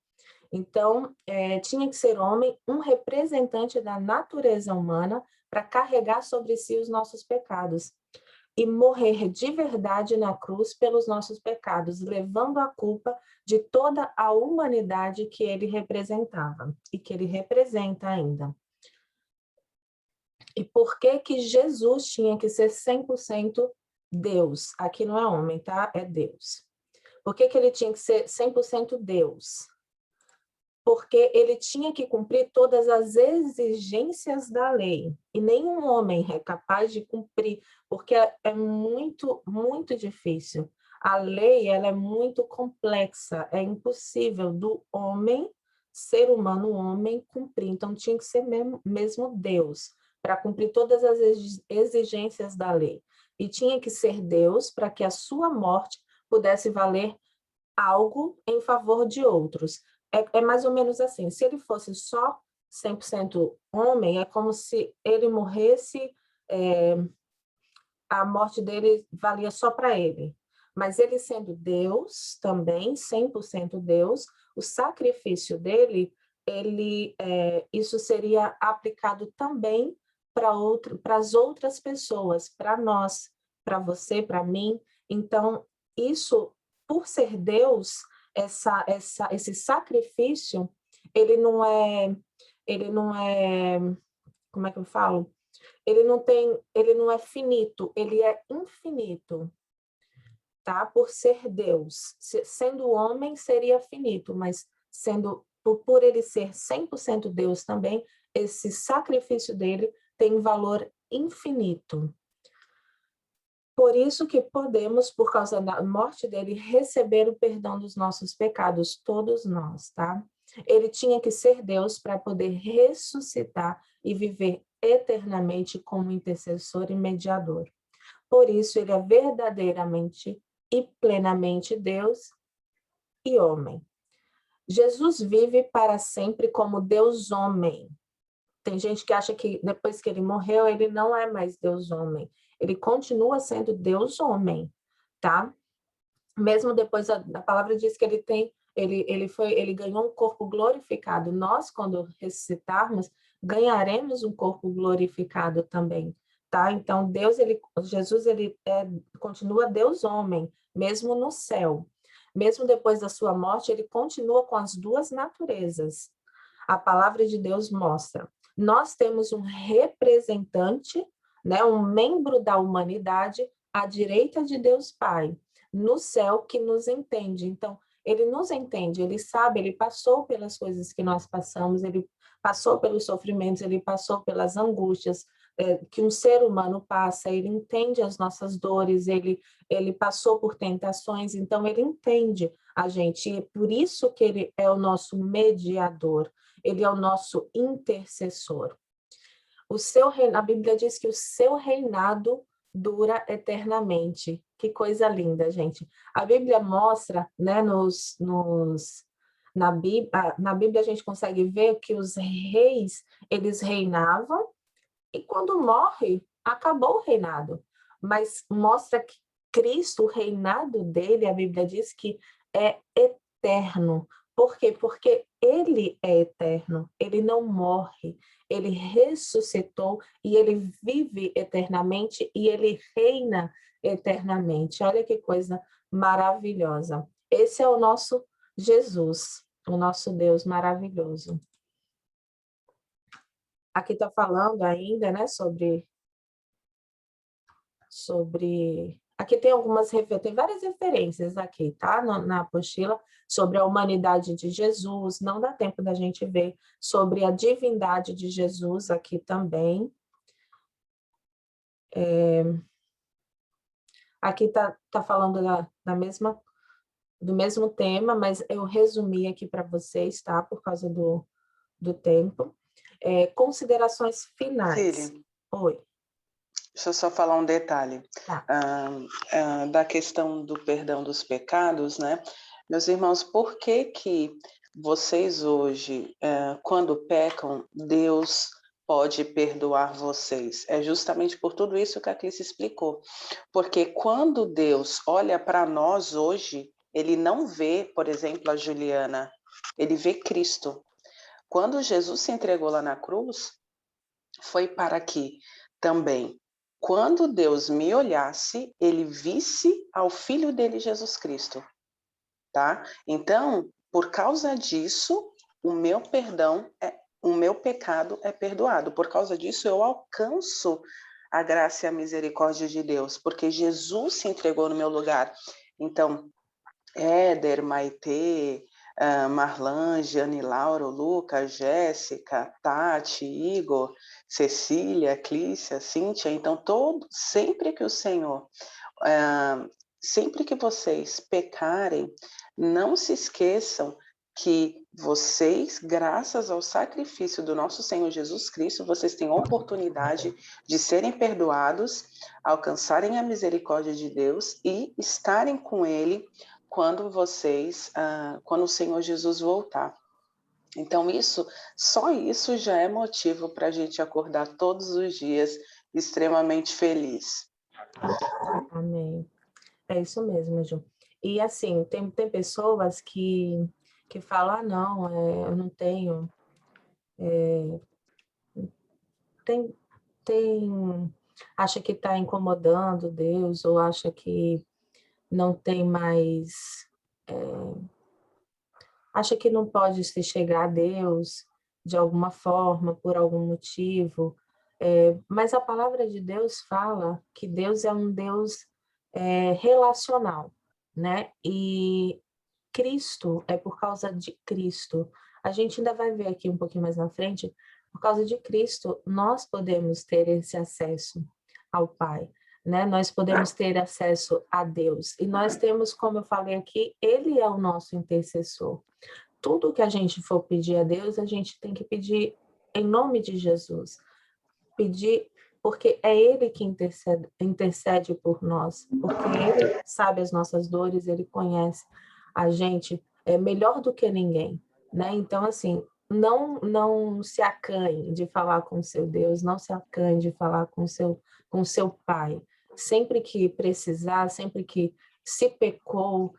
Então, tinha que ser homem, um representante da natureza humana para carregar sobre si os nossos pecados e morrer de verdade na cruz pelos nossos pecados, levando a culpa de toda a humanidade que ele representava e que ele representa ainda. E por que Jesus tinha que ser 100% Deus? Aqui não é homem, tá? É Deus. Por que ele tinha que ser 100% Deus? Porque ele tinha que cumprir todas as exigências da lei. E nenhum homem é capaz de cumprir, porque é muito, muito difícil. A lei, ela é muito complexa, é impossível do homem, ser humano, homem, cumprir. Então, tinha que ser mesmo Deus, para cumprir todas as exigências da lei. E tinha que ser Deus para que a sua morte pudesse valer algo em favor de outros. É mais ou menos assim, se ele fosse só 100% homem, é como se ele morresse, a morte dele valia só para ele. Mas ele sendo Deus também, 100% Deus, o sacrifício dele, isso seria aplicado também para as outras pessoas, para nós, para você, para mim. Então, isso, por ser Deus, esse sacrifício, ele não é, como é que eu falo? Ele não é finito, ele é infinito, tá? Por ser Deus. Sendo homem, seria finito, mas por ele ser 100% Deus também, esse sacrifício dele tem valor infinito. Por isso que podemos, por causa da morte dele, receber o perdão dos nossos pecados, todos nós, tá? Ele tinha que ser Deus para poder ressuscitar e viver eternamente como intercessor e mediador. Por isso, ele é verdadeiramente e plenamente Deus e homem. Jesus vive para sempre como Deus homem. Tem gente que acha que depois que ele morreu, ele não é mais Deus homem. Ele continua sendo Deus homem, tá? Mesmo depois a palavra diz que ele ganhou um corpo glorificado. Nós, quando ressuscitarmos, ganharemos um corpo glorificado também, tá? Então, Jesus, continua Deus homem, mesmo no céu. Mesmo depois da sua morte, ele continua com as duas naturezas. A palavra de Deus mostra. Nós temos um representante, né, um membro da humanidade à direita de Deus Pai, no céu, que nos entende. Então, ele nos entende, ele sabe, ele passou pelas coisas que nós passamos, ele passou pelos sofrimentos, ele passou pelas angústias que um ser humano passa, ele entende as nossas dores, ele passou por tentações, então ele entende a gente, e por isso que ele é o nosso mediador, ele é o nosso intercessor. A Bíblia diz que o seu reinado dura eternamente. Que coisa linda, gente. A Bíblia mostra, né, na Bíblia a gente consegue ver que os reis, eles reinavam, e quando morre, acabou o reinado. Mas mostra que Cristo, o reinado dele, a Bíblia diz que é eterno. Por quê? Porque ele é eterno, ele não morre, ele ressuscitou e ele vive eternamente e ele reina eternamente. Olha que coisa maravilhosa. Esse é o nosso Jesus, o nosso Deus maravilhoso. Aqui está falando ainda, né, sobre... Aqui tem tem várias referências aqui, tá? Na apostila, sobre a humanidade de Jesus, não dá tempo da gente ver sobre a divindade de Jesus aqui também. Aqui está falando do mesmo tema, mas eu resumi aqui para vocês, tá? Por causa do tempo. Considerações finais. Cília, Oi. deixa eu só falar um detalhe. Tá. Da questão do perdão dos pecados, né? Meus irmãos, por que vocês hoje, quando pecam, Deus pode perdoar vocês? É justamente por tudo isso que a Cris explicou. Porque quando Deus olha para nós hoje, ele não vê, por exemplo, a Juliana, ele vê Cristo. Quando Jesus se entregou lá na cruz, foi para que também, quando Deus me olhasse, ele visse ao Filho dele, Jesus Cristo, tá? Então, por causa disso, o meu pecado é perdoado. Por causa disso, eu alcanço a graça e a misericórdia de Deus, porque Jesus se entregou no meu lugar. Então, Éder, Maitê, Marlan, Giane, Lauro, Luca, Jéssica, Tati, Igor, Cecília, Clícia, Cíntia. Então, sempre que o Senhor, sempre que vocês pecarem, não se esqueçam que vocês, graças ao sacrifício do nosso Senhor Jesus Cristo, vocês têm a oportunidade de serem perdoados, alcançarem a misericórdia de Deus e estarem com Ele quando o Senhor Jesus voltar. Então, só isso já é motivo para a gente acordar todos os dias extremamente feliz. Amém. É isso mesmo, Ju. E assim, tem pessoas que falam, não, eu não tenho... acha que está incomodando Deus, ou acha que não tem mais... acha que não pode se chegar a Deus de alguma forma, por algum motivo. Mas a palavra de Deus fala que Deus é um Deus relacional, né? E Cristo, é por causa de Cristo. A gente ainda vai ver aqui um pouquinho mais na frente, por causa de Cristo, nós podemos ter esse acesso ao Pai, né? Nós podemos ter acesso a Deus. E nós temos, como eu falei aqui, Ele é o nosso intercessor. Tudo que a gente for pedir a Deus, a gente tem que pedir em nome de Jesus. Pedir, porque é Ele que intercede por nós, porque Ele sabe as nossas dores, Ele conhece a gente melhor do que ninguém, né? Então, assim, não se acanhe de falar com o seu Deus, não se acanhe de falar com o seu Pai. Sempre que precisar, sempre que se pecou,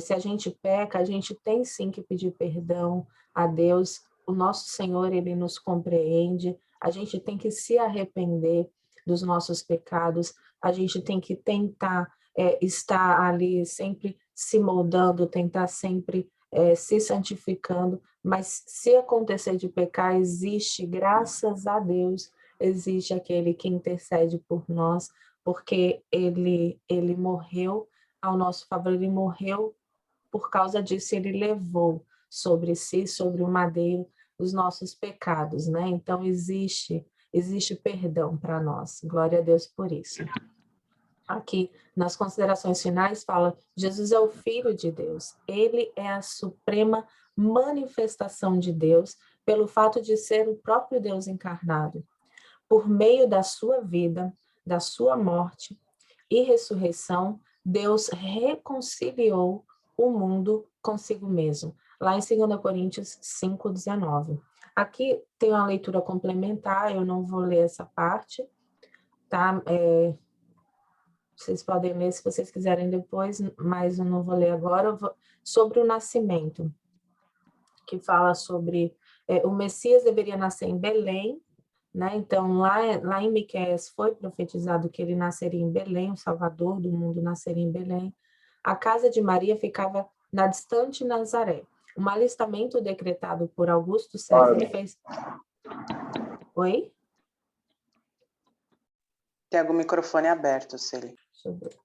se a gente peca, a gente tem sim que pedir perdão a Deus, o nosso Senhor, ele nos compreende, a gente tem que se arrepender dos nossos pecados, a gente tem que tentar estar ali sempre se moldando, tentar sempre se santificando, mas se acontecer de pecar, existe, graças a Deus, existe aquele que intercede por nós, porque ele morreu ao nosso favor, ele morreu por causa disso, ele levou sobre si, sobre o madeiro, os nossos pecados, né? Então existe perdão para nós. Glória a Deus por isso. Aqui, nas considerações finais, fala: Jesus é o Filho de Deus. Ele é a suprema manifestação de Deus, pelo fato de ser o próprio Deus encarnado. Por meio da sua vida, da sua morte e ressurreição, Deus reconciliou o mundo consigo mesmo. Lá em 2 Coríntios 5:19. Aqui tem uma leitura complementar, eu não vou ler essa parte, tá? Vocês podem ler se vocês quiserem depois, mas eu não vou ler agora. Sobre o nascimento, que fala sobre o Messias deveria nascer em Belém, né? Então, lá em Miqueias foi profetizado que ele nasceria em Belém, o Salvador do mundo nasceria em Belém. A casa de Maria ficava na distante Nazaré. Um alistamento decretado por Augusto César fez... Oi? Tem algum microfone aberto, Celi. Deixa eu ver.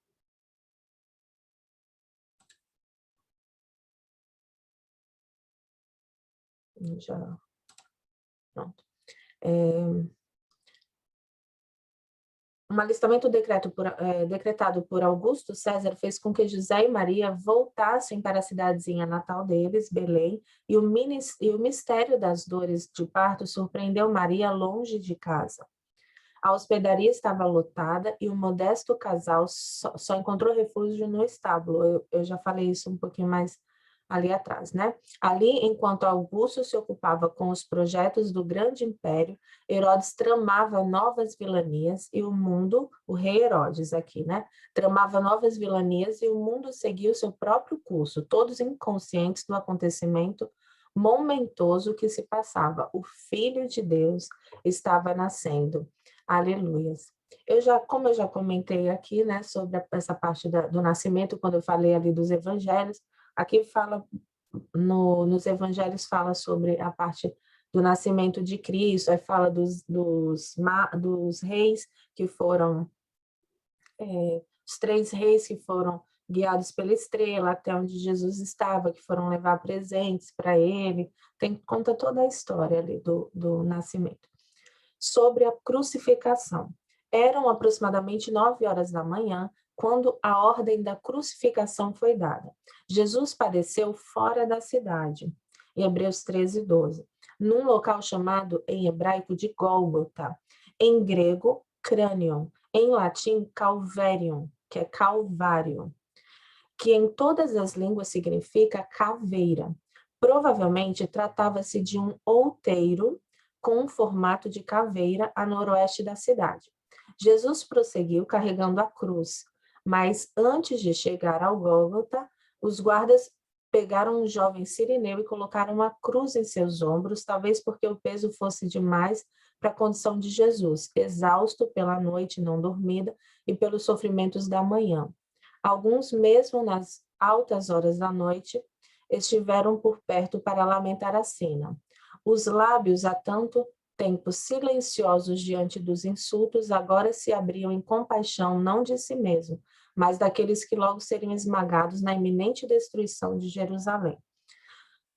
Já. Pronto. Um alistamento decretado por Augusto César fez com que José e Maria voltassem para a cidadezinha natal deles, Belém, e o mistério das dores de parto surpreendeu Maria longe de casa. A hospedaria estava lotada e o modesto casal só encontrou refúgio no estábulo. Eu já falei isso um pouquinho mais ali atrás, né? Ali, enquanto Augusto se ocupava com os projetos do grande império, Herodes tramava novas vilanias e o rei Herodes aqui, né? Tramava novas vilanias e o mundo seguia o seu próprio curso, todos inconscientes do acontecimento momentoso que se passava. O Filho de Deus estava nascendo. Aleluias. Como eu já comentei aqui, né, sobre essa parte do nascimento, quando eu falei ali dos evangelhos, aqui fala, nos evangelhos fala sobre a parte do nascimento de Cristo, aí fala dos reis que foram, os 3 reis que foram guiados pela estrela até onde Jesus estava, que foram levar presentes para ele, conta toda a história ali do nascimento. Sobre a crucificação. Eram aproximadamente 9 horas da manhã, quando a ordem da crucificação foi dada. Jesus padeceu fora da cidade, em Hebreus 13:12, num local chamado em hebraico de Gólgota, em grego, crânion, em latim, calvarium, que é calvário, que em todas as línguas significa caveira. Provavelmente tratava-se de um outeiro com um formato de caveira a noroeste da cidade. Jesus prosseguiu carregando a cruz, mas antes de chegar ao Gólgota, os guardas pegaram um jovem sirineu e colocaram uma cruz em seus ombros, talvez porque o peso fosse demais para a condição de Jesus, exausto pela noite não dormida e pelos sofrimentos da manhã. Alguns, mesmo nas altas horas da noite, estiveram por perto para lamentar a cena. Os lábios, há tanto tempo silenciosos diante dos insultos, agora se abriam em compaixão não de si mesmo, mas daqueles que logo seriam esmagados na iminente destruição de Jerusalém.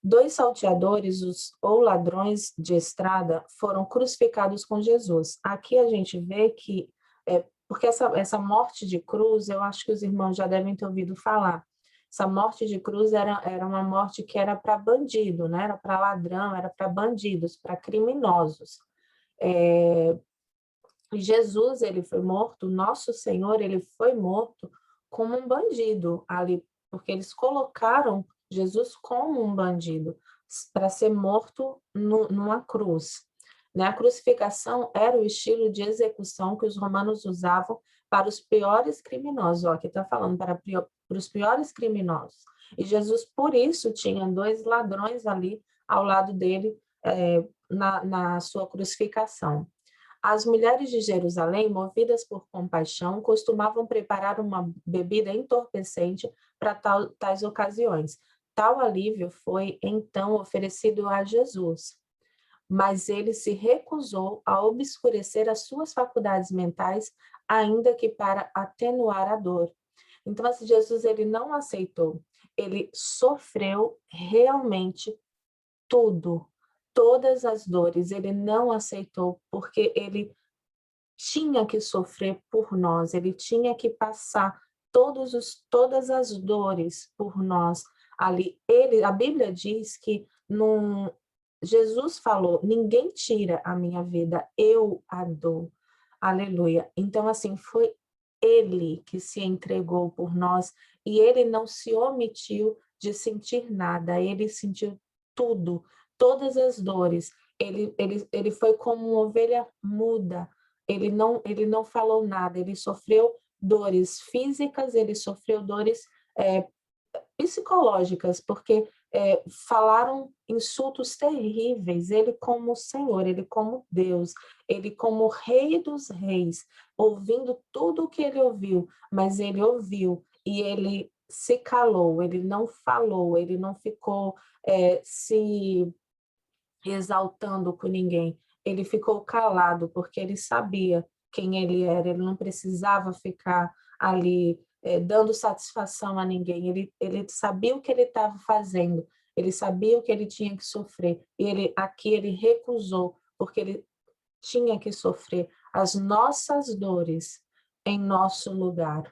2 salteadores, ou ladrões de estrada, foram crucificados com Jesus. Aqui a gente vê que, porque essa morte de cruz, eu acho que os irmãos já devem ter ouvido falar. Essa morte de cruz era uma morte que era para bandido, né? Era para ladrão, era para bandidos, para criminosos. E Jesus, ele foi morto, nosso Senhor, ele foi morto como um bandido ali, porque eles colocaram Jesus como um bandido para ser morto numa cruz. Né? A crucificação era o estilo de execução que os romanos usavam para os piores criminosos. Ó, aqui está falando para os piores criminosos. E Jesus, por isso, tinha 2 ladrões ali ao lado dele, na sua crucificação. As mulheres de Jerusalém, movidas por compaixão, costumavam preparar uma bebida entorpecente para tais ocasiões. Tal alívio foi, então, oferecido a Jesus, mas ele se recusou a obscurecer as suas faculdades mentais, ainda que para atenuar a dor. Então, assim, Jesus ele não aceitou, ele sofreu realmente tudo, todas as dores, ele não aceitou, porque ele tinha que sofrer por nós, ele tinha que passar todas as dores por nós ali. A Bíblia diz que Jesus falou, ninguém tira a minha vida, eu a dou. Aleluia. Então, assim, foi ele que se entregou por nós e ele não se omitiu de sentir nada, ele sentiu tudo, todas as dores. Ele foi como uma ovelha muda, ele não falou nada, ele sofreu dores físicas, ele sofreu dores psicológicas, porque falaram insultos terríveis, ele como Senhor, ele como Deus, ele como Rei dos Reis, ouvindo tudo o que ele ouviu, mas ele ouviu e ele se calou, ele não falou, ele não ficou se exaltando com ninguém, ele ficou calado, porque ele sabia quem ele era, ele não precisava ficar ali dando satisfação a ninguém, ele sabia o que ele estava fazendo, ele sabia o que ele tinha que sofrer, e aqui ele recusou, porque ele tinha que sofrer as nossas dores em nosso lugar.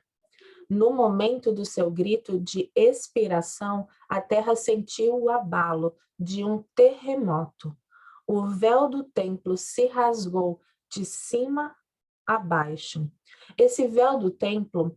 No momento do seu grito de expiração, a terra sentiu o abalo de um terremoto. O véu do templo se rasgou de cima a baixo. Esse véu do templo,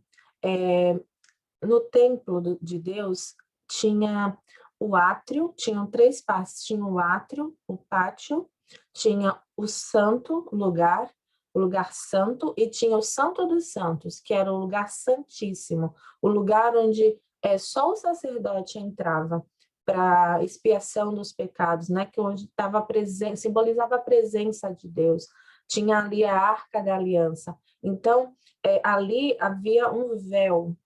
no templo de Deus, tinha o átrio, tinham 3 partes, tinha o átrio, o pátio, tinha o santo lugar, o lugar santo, e tinha o santo dos santos, que era o lugar santíssimo, o lugar onde só o sacerdote entrava para expiação dos pecados, né? Que onde estava presente, simbolizava a presença de Deus. Tinha ali a Arca da Aliança. Então, ali havia um véu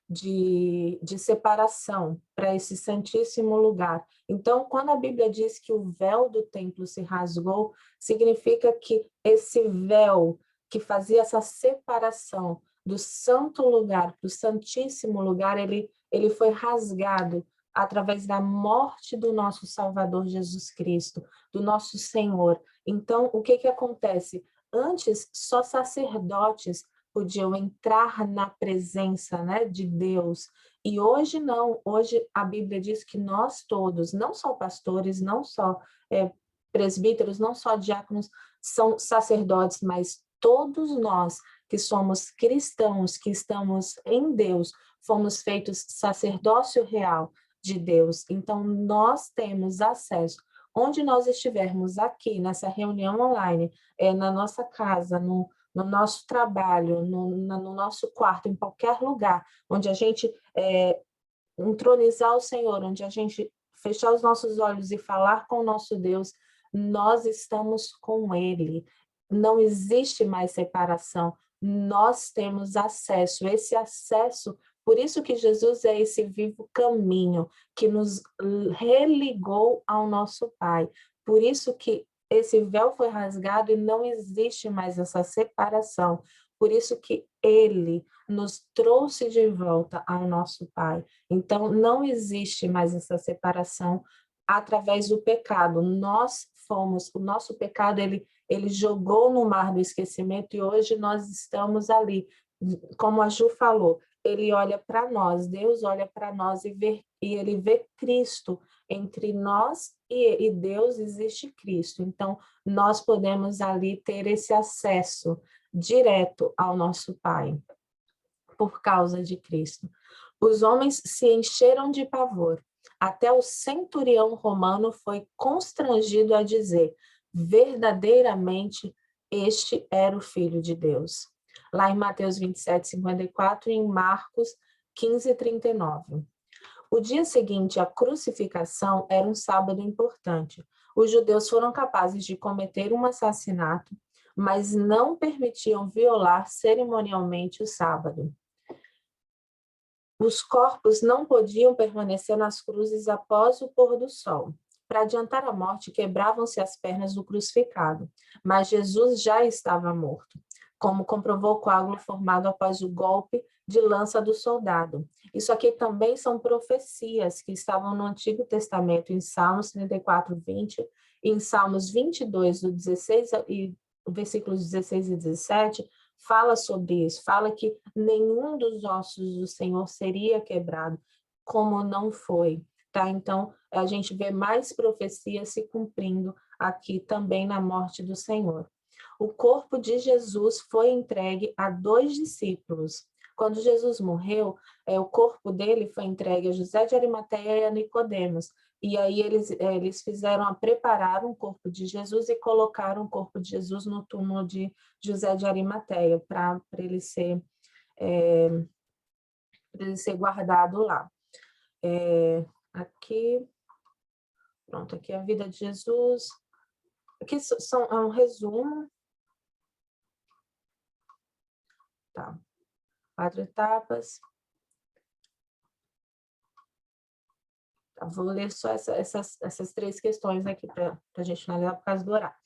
de separação para esse santíssimo lugar. Então, quando a Bíblia diz que o véu do templo se rasgou, significa que esse véu que fazia essa separação do santo lugar para o santíssimo lugar, ele foi rasgado através da morte do nosso Salvador Jesus Cristo, do nosso Senhor. Então, o que acontece? Antes, só sacerdotes podiam entrar na presença, né, de Deus. E hoje não, hoje a Bíblia diz que nós todos, não só pastores, não só presbíteros, não só diáconos, são sacerdotes, mas todos nós que somos cristãos, que estamos em Deus, fomos feitos sacerdócio real de Deus. Então, nós temos acesso, onde nós estivermos aqui, nessa reunião online, na nossa casa, no nosso trabalho, no nosso quarto, em qualquer lugar, onde a gente entronizar o Senhor, onde a gente fechar os nossos olhos e falar com o nosso Deus, nós estamos com Ele. Não existe mais separação. Nós temos acesso, esse acesso, por isso que Jesus é esse vivo caminho que nos religou ao nosso Pai. Por isso que esse véu foi rasgado e não existe mais essa separação. Por isso que ele nos trouxe de volta ao nosso Pai. Então, não existe mais essa separação através do pecado. O nosso pecado, ele jogou no mar do esquecimento e hoje nós estamos ali. Como a Ju falou, ele olha para nós, Deus olha para nós e ele vê Cristo. Entre nós e Deus existe Cristo. Então, nós podemos ali ter esse acesso direto ao nosso Pai, por causa de Cristo. Os homens se encheram de pavor. Até o centurião romano foi constrangido a dizer: verdadeiramente este era o Filho de Deus. Lá em Mateus 27:54 e em Marcos 15:39. O dia seguinte à crucificação era um sábado importante. Os judeus foram capazes de cometer um assassinato, mas não permitiam violar cerimonialmente o sábado. Os corpos não podiam permanecer nas cruzes após o pôr do sol. Para adiantar a morte, quebravam-se as pernas do crucificado, mas Jesus já estava morto, como comprovou o coágulo formado após o golpe de lança do soldado. Isso aqui também são profecias que estavam no Antigo Testamento, em Salmos 34, 20, e em Salmos 22, do 16 e versículos 16 e 17, fala sobre isso, fala que nenhum dos ossos do Senhor seria quebrado, como não foi, tá? Então, a gente vê mais profecias se cumprindo aqui também na morte do Senhor. O corpo de Jesus foi entregue a 2 discípulos. Quando Jesus morreu, o corpo dele foi entregue a José de Arimateia e a Nicodemos. E aí eles prepararam o corpo de Jesus e colocaram o corpo de Jesus no túmulo de José de Arimateia, para ele ser guardado lá. Aqui, pronto, aqui a vida de Jesus. Aqui é um resumo. Tá. 4 etapas. Tá, vou ler só essas 3 questões aqui para a gente finalizar por causa do horário.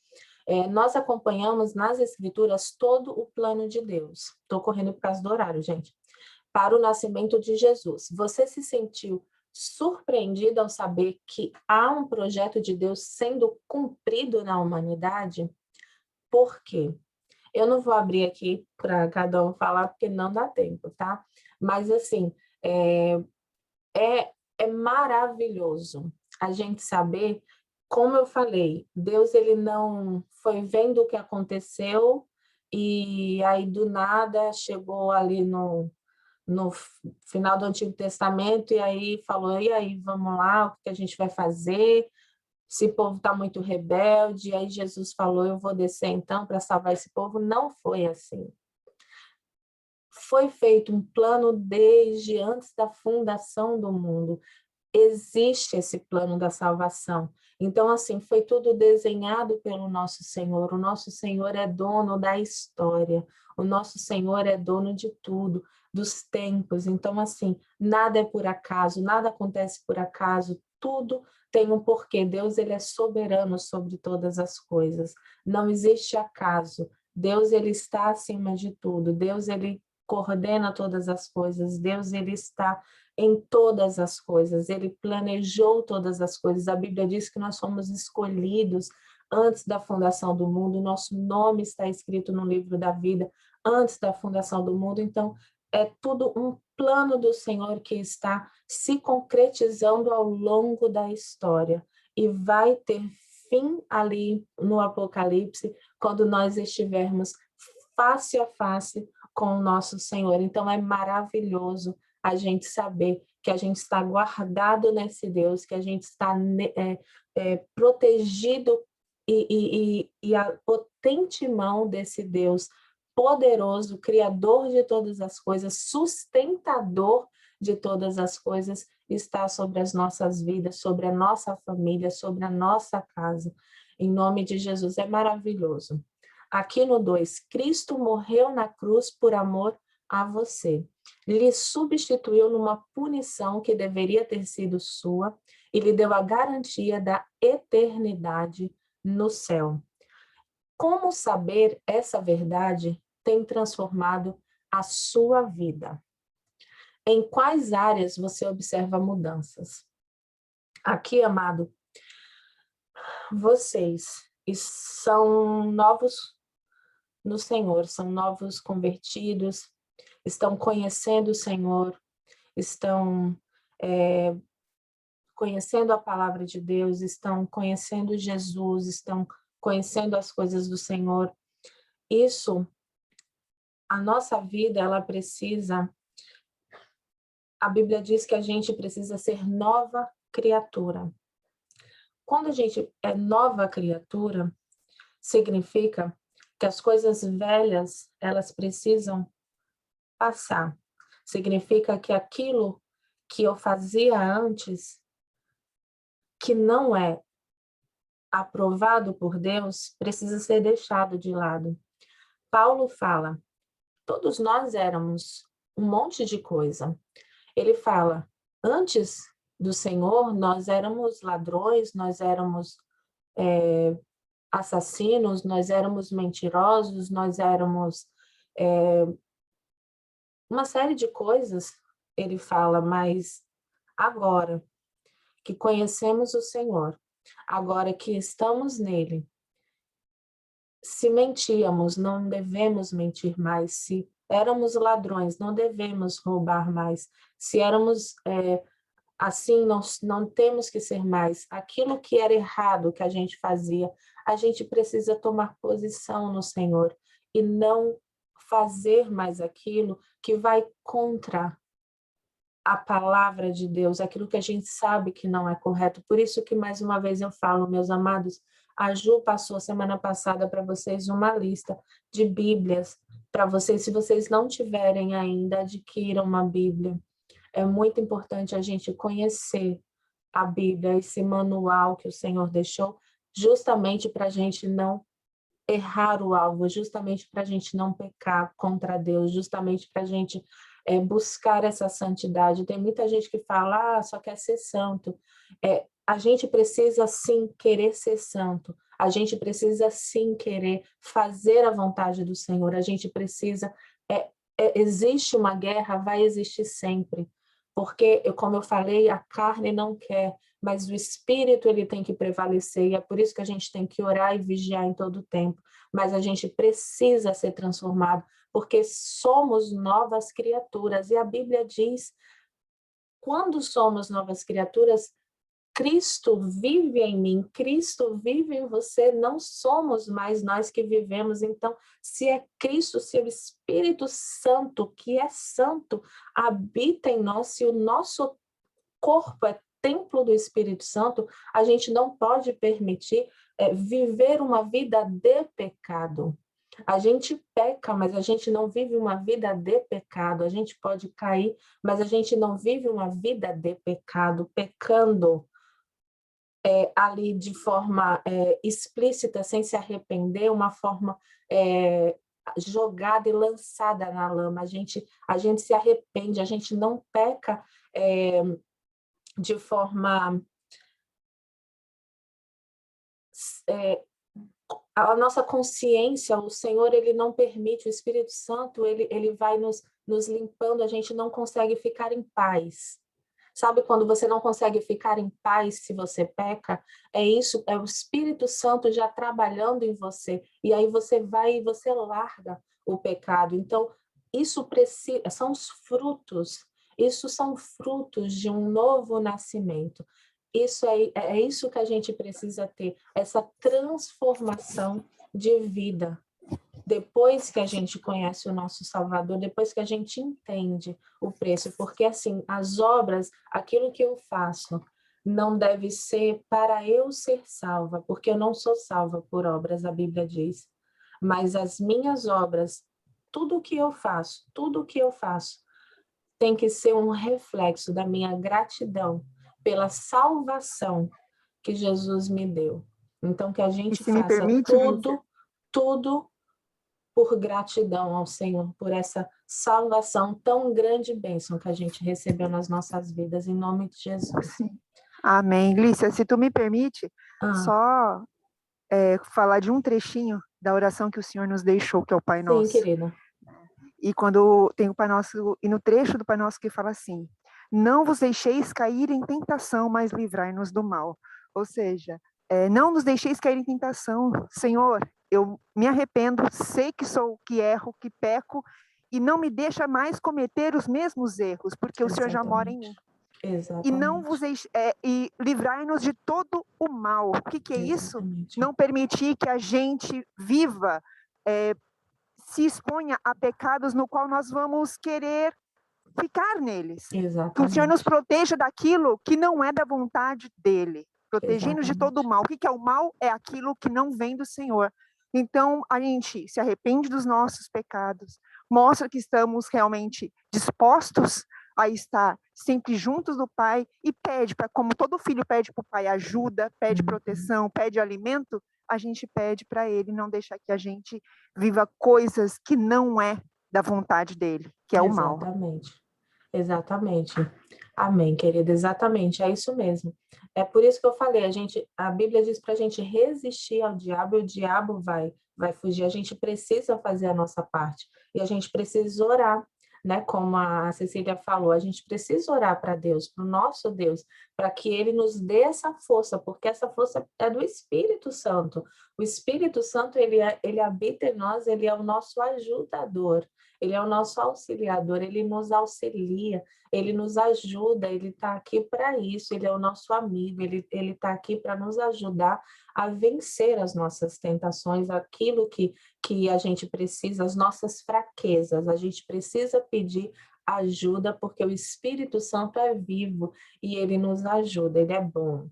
Nós acompanhamos nas Escrituras todo o plano de Deus. Estou correndo por causa do horário, gente. Para o nascimento de Jesus. Você se sentiu surpreendida ao saber que há um projeto de Deus sendo cumprido na humanidade? Por quê? Eu não vou abrir aqui para cada um falar, porque não dá tempo, tá? Mas, assim, é maravilhoso a gente saber, como eu falei, Deus, ele não foi vendo o que aconteceu e aí, do nada, chegou ali no final do Antigo Testamento e aí falou, e aí, vamos lá, o que a gente vai fazer? Esse povo está muito rebelde, e aí Jesus falou, eu vou descer então para salvar esse povo. Não foi assim. Foi feito um plano desde antes da fundação do mundo. Existe esse plano da salvação. Então, assim, foi tudo desenhado pelo nosso Senhor. O nosso Senhor é dono da história. O nosso Senhor é dono de tudo, dos tempos. Então, assim, nada é por acaso, nada acontece por acaso, tudo tem um porquê. Deus, ele é soberano sobre todas as coisas. Não existe acaso. Deus, ele está acima de tudo. Deus, ele coordena todas as coisas. Deus, ele está em todas as coisas. Ele planejou todas as coisas. A Bíblia diz que nós fomos escolhidos antes da fundação do mundo. Nosso nome está escrito no livro da vida antes da fundação do mundo. Então, é tudo um plano do Senhor que está se concretizando ao longo da história e vai ter fim ali no Apocalipse, quando nós estivermos face a face com o nosso Senhor. Então, é maravilhoso a gente saber que a gente está guardado nesse Deus, que a gente está protegido e a potente mão desse Deus poderoso, criador de todas as coisas, sustentador de todas as coisas, está sobre as nossas vidas, sobre a nossa família, sobre a nossa casa. Em nome de Jesus, é maravilhoso. Aqui no 2, Cristo morreu na cruz por amor a você. Lhe substituiu numa punição que deveria ter sido sua e lhe deu a garantia da eternidade no céu. Como saber essa verdade tem transformado a sua vida? Em quais áreas você observa mudanças? Aqui, amado, vocês são novos no Senhor, são novos convertidos, estão conhecendo o Senhor, estão conhecendo a palavra de Deus, estão conhecendo Jesus, estão conhecendo as coisas do Senhor. Isso, a nossa vida, ela precisa, a Bíblia diz que a gente precisa ser nova criatura. Quando a gente é nova criatura, significa que as coisas velhas, elas precisam passar. Significa que aquilo que eu fazia antes, que não é aprovado por Deus precisa ser deixado de lado. Paulo fala, todos nós éramos um monte de coisa. Ele fala, antes do Senhor, nós éramos ladrões, nós éramos assassinos, nós éramos mentirosos, nós éramos uma série de coisas, ele fala, mas agora que conhecemos o Senhor, agora que estamos nele, se mentíamos, não devemos mentir mais. Se éramos ladrões, não devemos roubar mais. Se éramos assim, nós não temos que ser mais. Aquilo que era errado que a gente fazia, a gente precisa tomar posição no Senhor e não fazer mais aquilo que vai contra a palavra de Deus, aquilo que a gente sabe que não é correto. Por isso que, mais uma vez, eu falo, meus amados, a Ju passou semana passada para vocês uma lista de Bíblias para vocês. Se vocês não tiverem ainda, adquiram uma Bíblia. É muito importante a gente conhecer a Bíblia, esse manual que o Senhor deixou, justamente para a gente não errar o alvo, justamente para a gente não pecar contra Deus, justamente para a gente buscar essa santidade. Tem muita gente que fala, só quer ser santo. A gente precisa sim querer ser santo, a gente precisa sim querer fazer a vontade do Senhor, a gente precisa, existe uma guerra, vai existir sempre, porque, como eu falei, a carne não quer, mas o Espírito ele tem que prevalecer, e é por isso que a gente tem que orar e vigiar em todo o tempo, mas a gente precisa ser transformado, porque somos novas criaturas, e a Bíblia diz, quando somos novas criaturas, Cristo vive em mim, Cristo vive em você, não somos mais nós que vivemos. Então, se é Cristo, se é o Espírito Santo, que é santo, habita em nós, se o nosso corpo é templo do Espírito Santo, a gente não pode permitir viver uma vida de pecado. A gente peca, mas a gente não vive uma vida de pecado. A gente pode cair, mas a gente não vive uma vida de pecado, pecando ali de forma explícita, sem se arrepender, uma forma jogada e lançada na lama. A gente se arrepende, a gente não peca de forma... a nossa consciência, o Senhor, ele não permite, o Espírito Santo, ele vai nos limpando, a gente não consegue ficar em paz. Sabe quando você não consegue ficar em paz se você peca? É isso, é o Espírito Santo já trabalhando em você. E aí você vai e você larga o pecado. Então, isso são os frutos. Isso são frutos de um novo nascimento. Isso é isso que a gente precisa ter, essa transformação de vida. Depois que a gente conhece o nosso Salvador, depois que a gente entende o preço, porque assim, as obras, aquilo que eu faço, não deve ser para eu ser salva, porque eu não sou salva por obras, a Bíblia diz, mas as minhas obras, tudo que eu faço, tem que ser um reflexo da minha gratidão pela salvação que Jesus me deu. Então, que a gente faça tudo por gratidão ao Senhor, por essa salvação tão grande e bênção que a gente recebeu nas nossas vidas, em nome de Jesus. Sim. Amém. Glícia, se tu me permite, só falar de um trechinho da oração que o Senhor nos deixou, que é o Pai Nosso. Sim, querida. E quando tem o Pai Nosso, e no trecho do Pai Nosso que fala assim, não vos deixeis cair em tentação, mas livrai-nos do mal. Ou seja, não nos deixeis cair em tentação, Senhor, eu me arrependo, sei que sou, que erro, que peco, e não me deixa mais cometer os mesmos erros, porque o Senhor já mora em mim. Exatamente. E não vos e livrai-nos de todo o mal. O que é isso? Não permitir que a gente viva, se exponha a pecados no qual nós vamos querer ficar neles. Exatamente. Que o Senhor nos proteja daquilo que não é da vontade dele, protegendo-nos de todo o mal. O que é o mal? É aquilo que não vem do Senhor. Então, a gente se arrepende dos nossos pecados, mostra que estamos realmente dispostos a estar sempre juntos do Pai, e pede, como todo filho pede para o Pai ajuda, pede proteção, pede alimento, a gente pede para Ele não deixar que a gente viva coisas que não é da vontade dele, que é o mal. Exatamente. Exatamente. Amém, querida, exatamente, é isso mesmo. É por isso que eu falei, a Bíblia diz para a gente resistir ao diabo e o diabo vai fugir. A gente precisa fazer a nossa parte e a gente precisa orar, né? Como a Cecília falou, a gente precisa orar para Deus, para o nosso Deus, para que Ele nos dê essa força, porque essa força é do Espírito Santo. O Espírito Santo, ele habita em nós, ele é o nosso ajudador. Ele é o nosso auxiliador, ele nos auxilia, ele nos ajuda, ele está aqui para isso, ele é o nosso amigo, ele está aqui para nos ajudar a vencer as nossas tentações, aquilo que a gente precisa, as nossas fraquezas. A gente precisa pedir ajuda, porque o Espírito Santo é vivo e ele nos ajuda, ele é bom.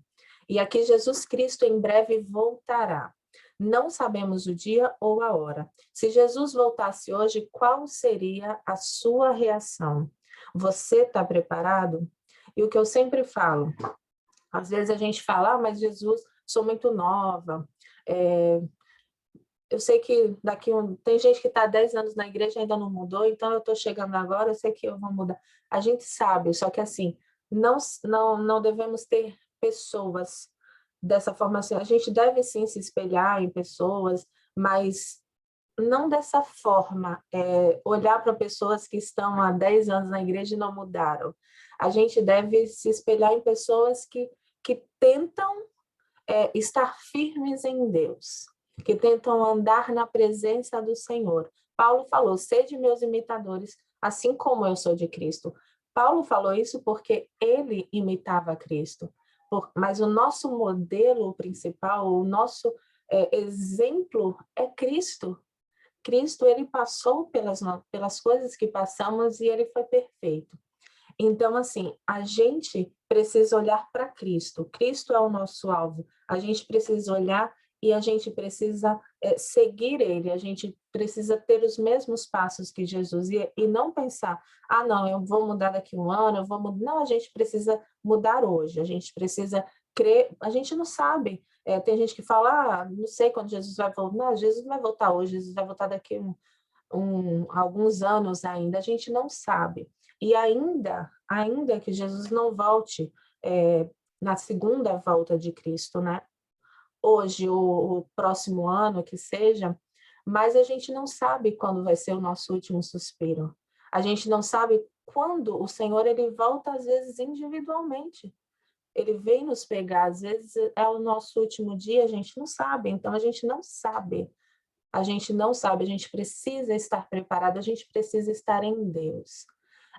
E aqui Jesus Cristo em breve voltará. Não sabemos o dia ou a hora. Se Jesus voltasse hoje, qual seria a sua reação? Você está preparado? E o que eu sempre falo, às vezes a gente fala, mas Jesus, sou muito nova, eu sei que tem gente que está há 10 anos na igreja e ainda não mudou, então eu estou chegando agora, eu sei que eu vou mudar. A gente sabe, só que assim, não devemos ter pessoas dessa forma assim. A gente deve sim se espelhar em pessoas, mas não dessa forma, olhar para pessoas que estão há 10 anos na igreja e não mudaram. A gente deve se espelhar em pessoas que tentam estar firmes em Deus, que tentam andar na presença do Senhor. Paulo falou, sede meus imitadores, assim como eu sou de Cristo. Paulo falou isso porque ele imitava Cristo. Mas o nosso modelo principal, o nosso exemplo é Cristo. Cristo, ele passou pelas coisas que passamos e ele foi perfeito. Então, assim, a gente precisa olhar para Cristo. Cristo é o nosso alvo. A gente precisa olhar e a gente precisa seguir Ele. A gente precisa ter os mesmos passos que Jesus e não pensar, não, eu vou mudar daqui um ano, eu vou mudar. Não, a gente precisa mudar hoje. A gente precisa crer. A gente não sabe. Tem gente que fala, não sei quando Jesus vai voltar. Não, Jesus não vai voltar hoje, Jesus vai voltar daqui alguns anos ainda. A gente não sabe. E ainda que Jesus não volte na segunda volta de Cristo, né? Hoje, o próximo ano que seja, mas a gente não sabe quando vai ser o nosso último suspiro. A gente não sabe quando o Senhor ele volta, às vezes, individualmente. Ele vem nos pegar, às vezes é o nosso último dia, a gente não sabe. Então, a gente não sabe. A gente não sabe, a gente precisa estar preparado, a gente precisa estar em Deus.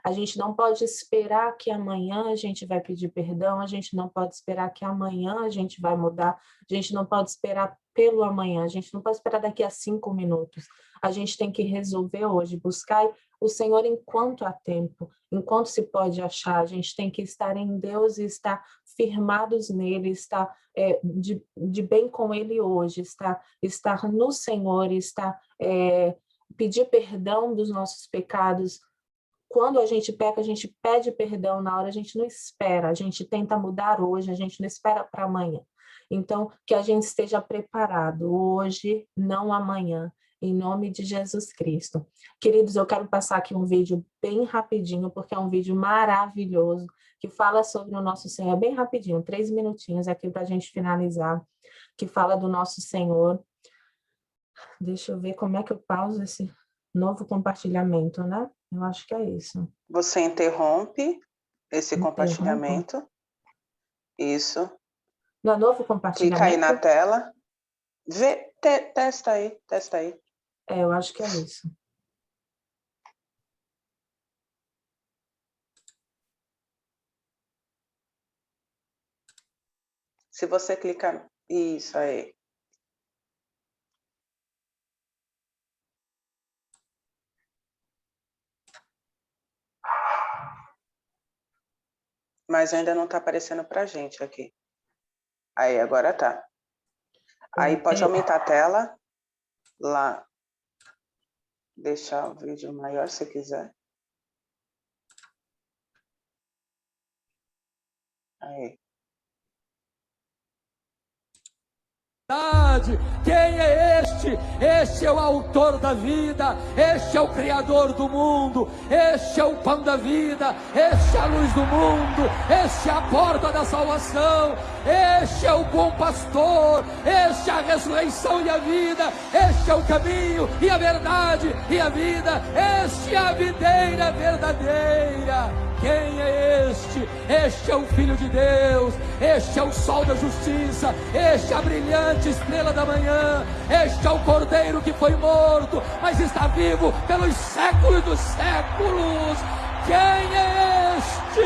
A gente não pode esperar que amanhã a gente vai pedir perdão, a gente não pode esperar que amanhã a gente vai mudar, a gente não pode esperar pelo amanhã, a gente não pode esperar daqui a 5 minutos. A gente tem que resolver hoje, buscar o Senhor enquanto há tempo, enquanto se pode achar. A gente tem que estar em Deus e estar firmados nele, estar de bem com ele hoje, estar no Senhor, pedir perdão dos nossos pecados. Quando a gente peca, a gente pede perdão na hora, a gente não espera, a gente tenta mudar hoje, a gente não espera para amanhã. Então, que a gente esteja preparado hoje, não amanhã, em nome de Jesus Cristo. Queridos, eu quero passar aqui um vídeo bem rapidinho, porque é um vídeo maravilhoso, que fala sobre o nosso Senhor, bem rapidinho, 3 minutinhos aqui para a gente finalizar, que fala do nosso Senhor. Deixa eu ver como é que eu pauso esse novo compartilhamento, né? Eu acho que é isso. Você interrompe esse compartilhamento. Isso. No novo compartilhamento? Clica aí na tela. Testa aí. Eu acho que é isso. Se você clicar... Isso aí. Mas ainda não está aparecendo para a gente aqui. Aí, agora tá. Aí pode aumentar a tela. Lá. Deixar o vídeo maior se quiser. Aí. Quem é este? Este é o autor da vida, este é o criador do mundo, este é o pão da vida, este é a luz do mundo, este é a porta da salvação, este é o bom pastor, este é a ressurreição e a vida, este é o caminho e a verdade e a vida, este é a videira verdadeira. Quem é este? Este é o Filho de Deus, este é o sol da justiça, este é a brilhante estrela da manhã, este é o Cordeiro que foi morto, mas está vivo pelos séculos dos séculos. Quem é este?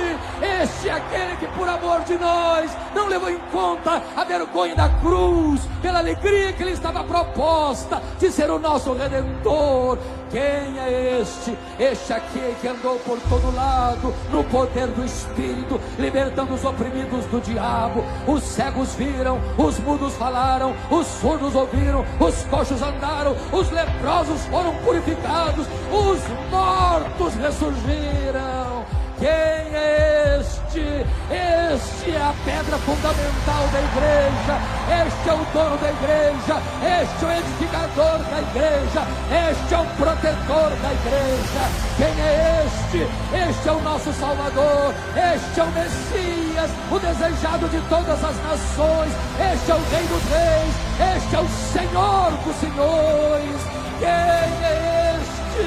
Este é aquele que por amor de nós não levou em conta a vergonha da cruz, pela alegria que lhe estava proposta de ser o nosso Redentor. Quem é este? Este aqui que andou por todo lado no poder do Espírito, libertando os oprimidos do diabo. Os cegos viram, os mudos falaram, os surdos ouviram, os coxos andaram, os leprosos foram purificados, os mortos ressurgiram. Quem é este? Este é a pedra fundamental da igreja, este é o dono da igreja, este é o edificador da igreja, este é o protetor da igreja. Quem é este? Este é o nosso Salvador, este é o Messias, o desejado de todas as nações, este é o Rei dos Reis, este é o Senhor dos Senhores. Quem é este?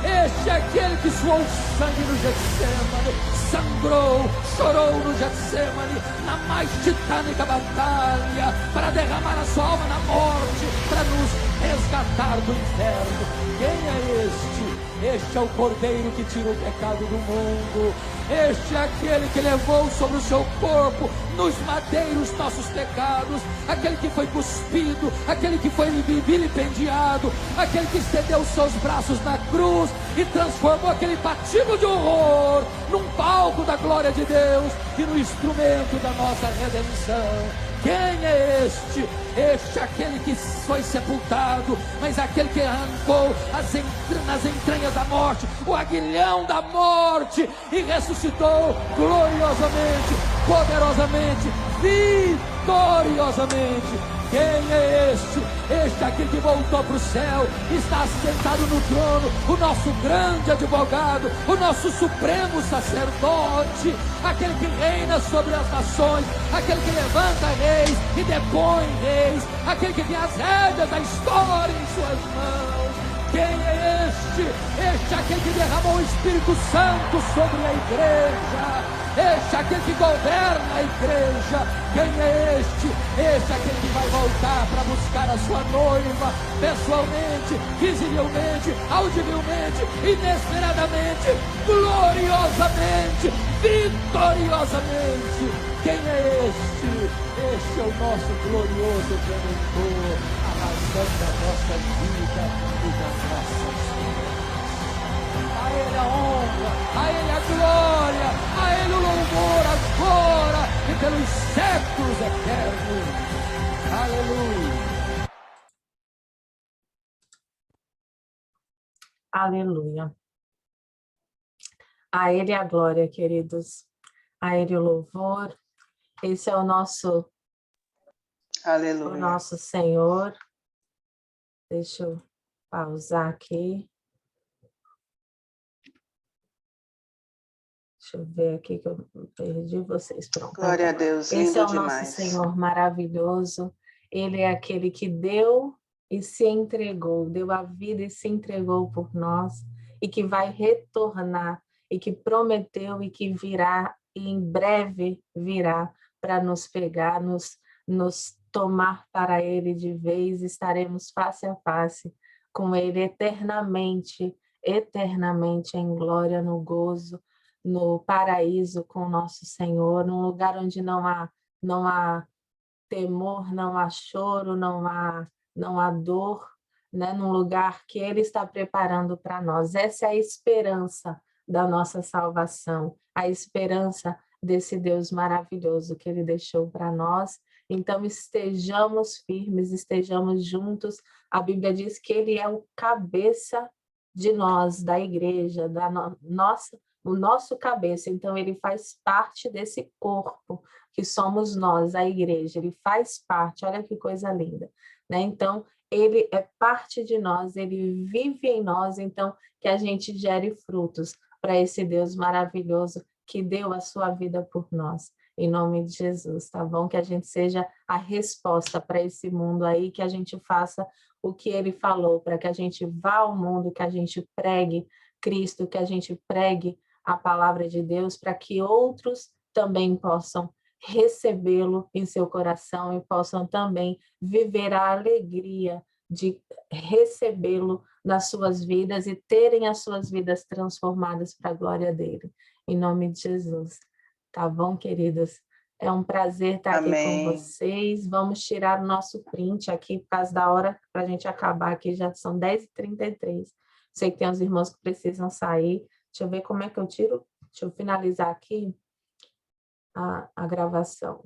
Este é aquele que suou sangue no Getsemane, sangrou, chorou no Getsemane, na mais titânica batalha, para derramar a sua alma na morte, para nos resgatar do inferno. Quem é este? Este é o Cordeiro que tira o pecado do mundo. Este é aquele que levou sobre o seu corpo, nos madeiros, nossos pecados. Aquele que foi cuspido, aquele que foi vilipendiado, aquele que estendeu seus braços na cruz e transformou aquele patíbulo de horror num palco da glória de Deus e no instrumento da nossa redenção. Quem é este? Este é aquele que foi sepultado, mas aquele que arrancou nas entranhas da morte, o aguilhão da morte, e ressuscitou gloriosamente, poderosamente, vitoriosamente. Quem é este? Este é aquele que voltou para o céu, está sentado no trono, o nosso grande advogado, o nosso supremo sacerdote, aquele que reina sobre as nações, aquele que levanta reis e depõe reis, aquele que tem as rédeas da história em suas mãos. Quem é este? Este é aquele que derramou o Espírito Santo sobre a igreja. Este é aquele que governa a igreja. Quem é este? Este é aquele que vai voltar para buscar a sua noiva, pessoalmente, visivelmente, audivelmente, inesperadamente, gloriosamente, vitoriosamente. Quem é este? Este é o nosso glorioso Redentor, a razão da nossa vida e da nossa esperança. A Ele a honra, a Ele a glória, a Ele o louvor agora e pelos séculos eternos. Aleluia. Aleluia. A Ele a glória, queridos. A Ele o louvor. Esse é o nosso, Aleluia. o nosso Senhor. Deixa eu pausar aqui. Deixa eu ver aqui que eu perdi vocês. Pronto. Glória a Deus, lindo Esse é o demais. nosso Senhor maravilhoso. Ele é aquele que deu e se entregou, deu a vida e se entregou por nós, e que vai retornar, e que prometeu e que virá, e em breve virá para nos pegar, nos tomar para Ele de vez. Estaremos face a face com Ele eternamente, eternamente em glória, no gozo, no paraíso com o nosso Senhor, num lugar onde não há temor, não há choro, não há dor, né? Num lugar que Ele está preparando para nós. Essa é a esperança da nossa salvação, a esperança desse Deus maravilhoso que Ele deixou para nós. Então, estejamos firmes, estejamos juntos. A Bíblia diz que Ele é o cabeça de nós, da igreja, da nossa o nosso cabeça, então ele faz parte desse corpo que somos nós, a igreja, ele faz parte, olha que coisa linda, né? Então, ele é parte de nós, ele vive em nós, então que a gente gere frutos para esse Deus maravilhoso que deu a sua vida por nós, em nome de Jesus, tá bom? Que a gente seja a resposta para esse mundo aí, que a gente faça o que ele falou, para que a gente vá ao mundo, que a gente pregue Cristo, que a gente pregue a palavra de Deus, para que outros também possam recebê-lo em seu coração e possam também viver a alegria de recebê-lo nas suas vidas e terem as suas vidas transformadas para a glória dele. Em nome de Jesus. Tá bom, queridos? É um prazer estar aqui com vocês. Vamos tirar o nosso print aqui por causa da hora para a gente acabar aqui. Já são 10h33. Sei que tem uns irmãos que precisam sair. Deixa eu ver como é que eu tiro. Deixa eu finalizar aqui a gravação.